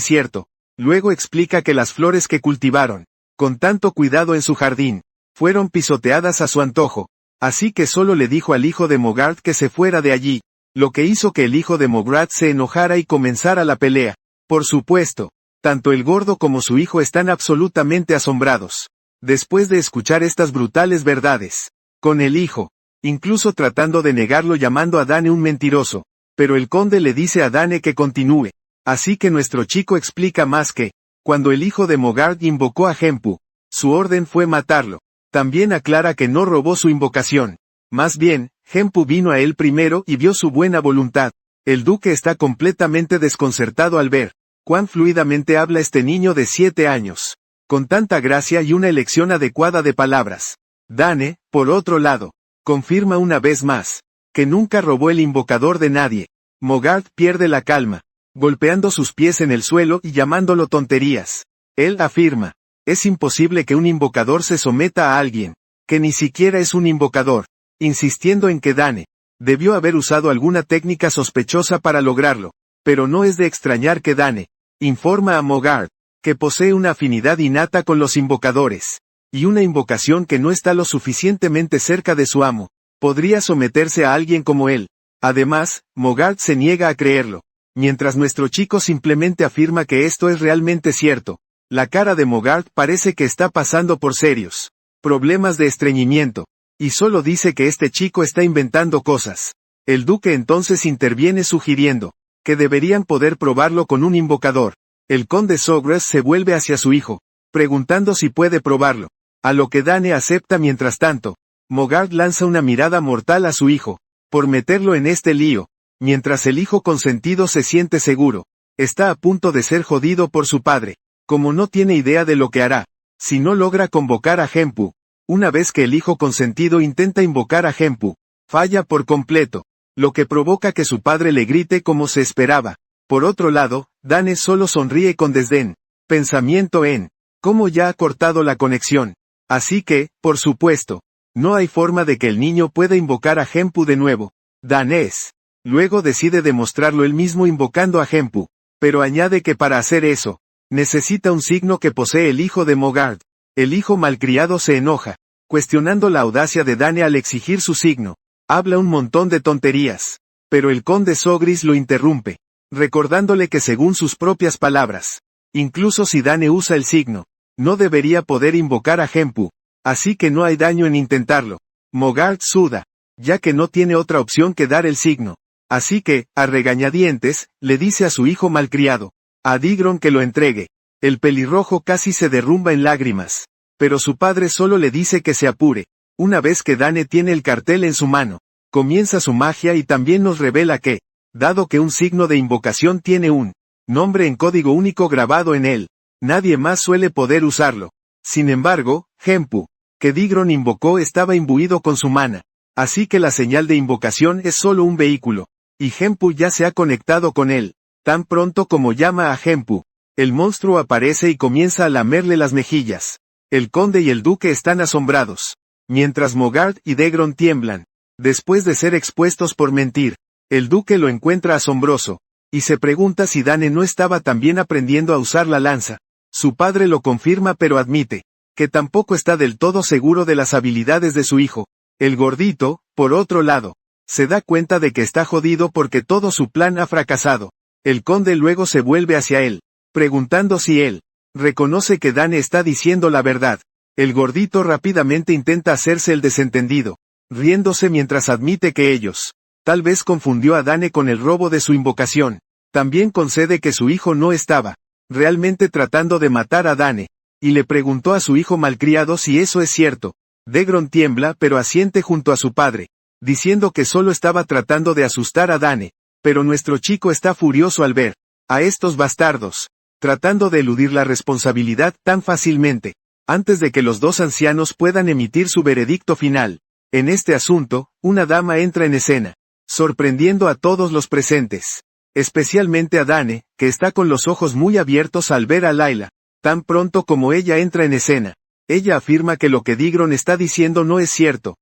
cierto. Luego explica que las flores que cultivaron, con tanto cuidado en su jardín, fueron pisoteadas a su antojo, así que solo le dijo al hijo de Mogart que se fuera de allí, lo que hizo que el hijo de Mogart se enojara y comenzara la pelea. Por supuesto, tanto el gordo como su hijo están absolutamente asombrados. Después de escuchar estas brutales verdades, con el hijo, incluso tratando de negarlo llamando a Dane un mentiroso, pero el conde le dice a Dane que continúe, así que nuestro chico explica más que, cuando el hijo de Mogart invocó a Hempu, su orden fue matarlo. También aclara que no robó su invocación. Más bien, Hempu vino a él primero y vio su buena voluntad. El duque está completamente desconcertado al ver cuán fluidamente habla este niño de 7 años. Con tanta gracia y una elección adecuada de palabras. Dane, por otro lado, confirma una vez más, que nunca robó el invocador de nadie. Mogart pierde la calma, golpeando sus pies en el suelo y llamándolo tonterías. Él afirma, es imposible que un invocador se someta a alguien, que ni siquiera es un invocador, insistiendo en que Dane debió haber usado alguna técnica sospechosa para lograrlo, pero no es de extrañar que Dane informa a Mogart que posee una afinidad innata con los invocadores, y una invocación que no está lo suficientemente cerca de su amo, podría someterse a alguien como él. Además, Mogart se niega a creerlo, mientras nuestro chico simplemente afirma que esto es realmente cierto. La cara de Mogart parece que está pasando por serios problemas de estreñimiento, y solo dice que este chico está inventando cosas. El duque entonces interviene sugiriendo que deberían poder probarlo con un invocador. El conde Sogras se vuelve hacia su hijo, preguntando si puede probarlo, a lo que Dane acepta. Mientras tanto, Mogart lanza una mirada mortal a su hijo, por meterlo en este lío, mientras el hijo consentido se siente seguro, está a punto de ser jodido por su padre, como no tiene idea de lo que hará, si no logra convocar a Hempu. Una vez que el hijo consentido intenta invocar a Hempu, falla por completo, lo que provoca que su padre le grite como se esperaba. Por otro lado, Dane solo sonríe con desdén, pensamiento en cómo ya ha cortado la conexión. Así que, por supuesto, no hay forma de que el niño pueda invocar a Hempu de nuevo. Danés. Luego decide demostrarlo él mismo invocando a Hempu, pero añade que para hacer eso, necesita un signo que posee el hijo de Mogart. El hijo malcriado se enoja, cuestionando la audacia de Dane al exigir su signo. Habla un montón de tonterías, pero el conde Sogris lo interrumpe, recordándole que según sus propias palabras, incluso si Dane usa el signo, no debería poder invocar a Hempu, así que no hay daño en intentarlo. Mogart suda, ya que no tiene otra opción que dar el signo, así que, a regañadientes, le dice a su hijo malcriado, a Digron que lo entregue. El pelirrojo casi se derrumba en lágrimas, pero su padre solo le dice que se apure. Una vez que Dane tiene el cartel en su mano, comienza su magia y también nos revela que, dado que un signo de invocación tiene un nombre en código único grabado en él, nadie más suele poder usarlo. Sin embargo, Hempu, que Digron invocó, estaba imbuido con su mana, así que la señal de invocación es solo un vehículo. y Hempu ya se ha conectado con él. Tan pronto como llama a Hempu, el monstruo aparece y comienza a lamerle las mejillas. El conde y el duque están asombrados, mientras Mogart y Degron tiemblan. Después de ser expuestos por mentir, el duque lo encuentra asombroso, y se pregunta si Dane no estaba también aprendiendo a usar la lanza. Su padre lo confirma pero admite que tampoco está del todo seguro de las habilidades de su hijo. El gordito, por otro lado, se da cuenta de que está jodido porque todo su plan ha fracasado. El conde luego se vuelve hacia él, preguntando si él reconoce que Dane está diciendo la verdad. El gordito rápidamente intenta hacerse el desentendido, riéndose mientras admite que ellos tal vez confundió a Dane con el robo de su invocación. También concede que su hijo no estaba realmente tratando de matar a Dane, y le preguntó a su hijo malcriado si eso es cierto. Degron tiembla pero asiente junto a su padre, diciendo que solo estaba tratando de asustar a Dane, pero nuestro chico está furioso al ver a estos bastardos tratando de eludir la responsabilidad tan fácilmente. Antes de que los dos ancianos puedan emitir su veredicto final en este asunto, una dama entra en escena, sorprendiendo a todos los presentes, especialmente a Dane, que está con los ojos muy abiertos al ver a Layla. Tan pronto como ella entra en escena, ella afirma que lo que Degron está diciendo no es cierto,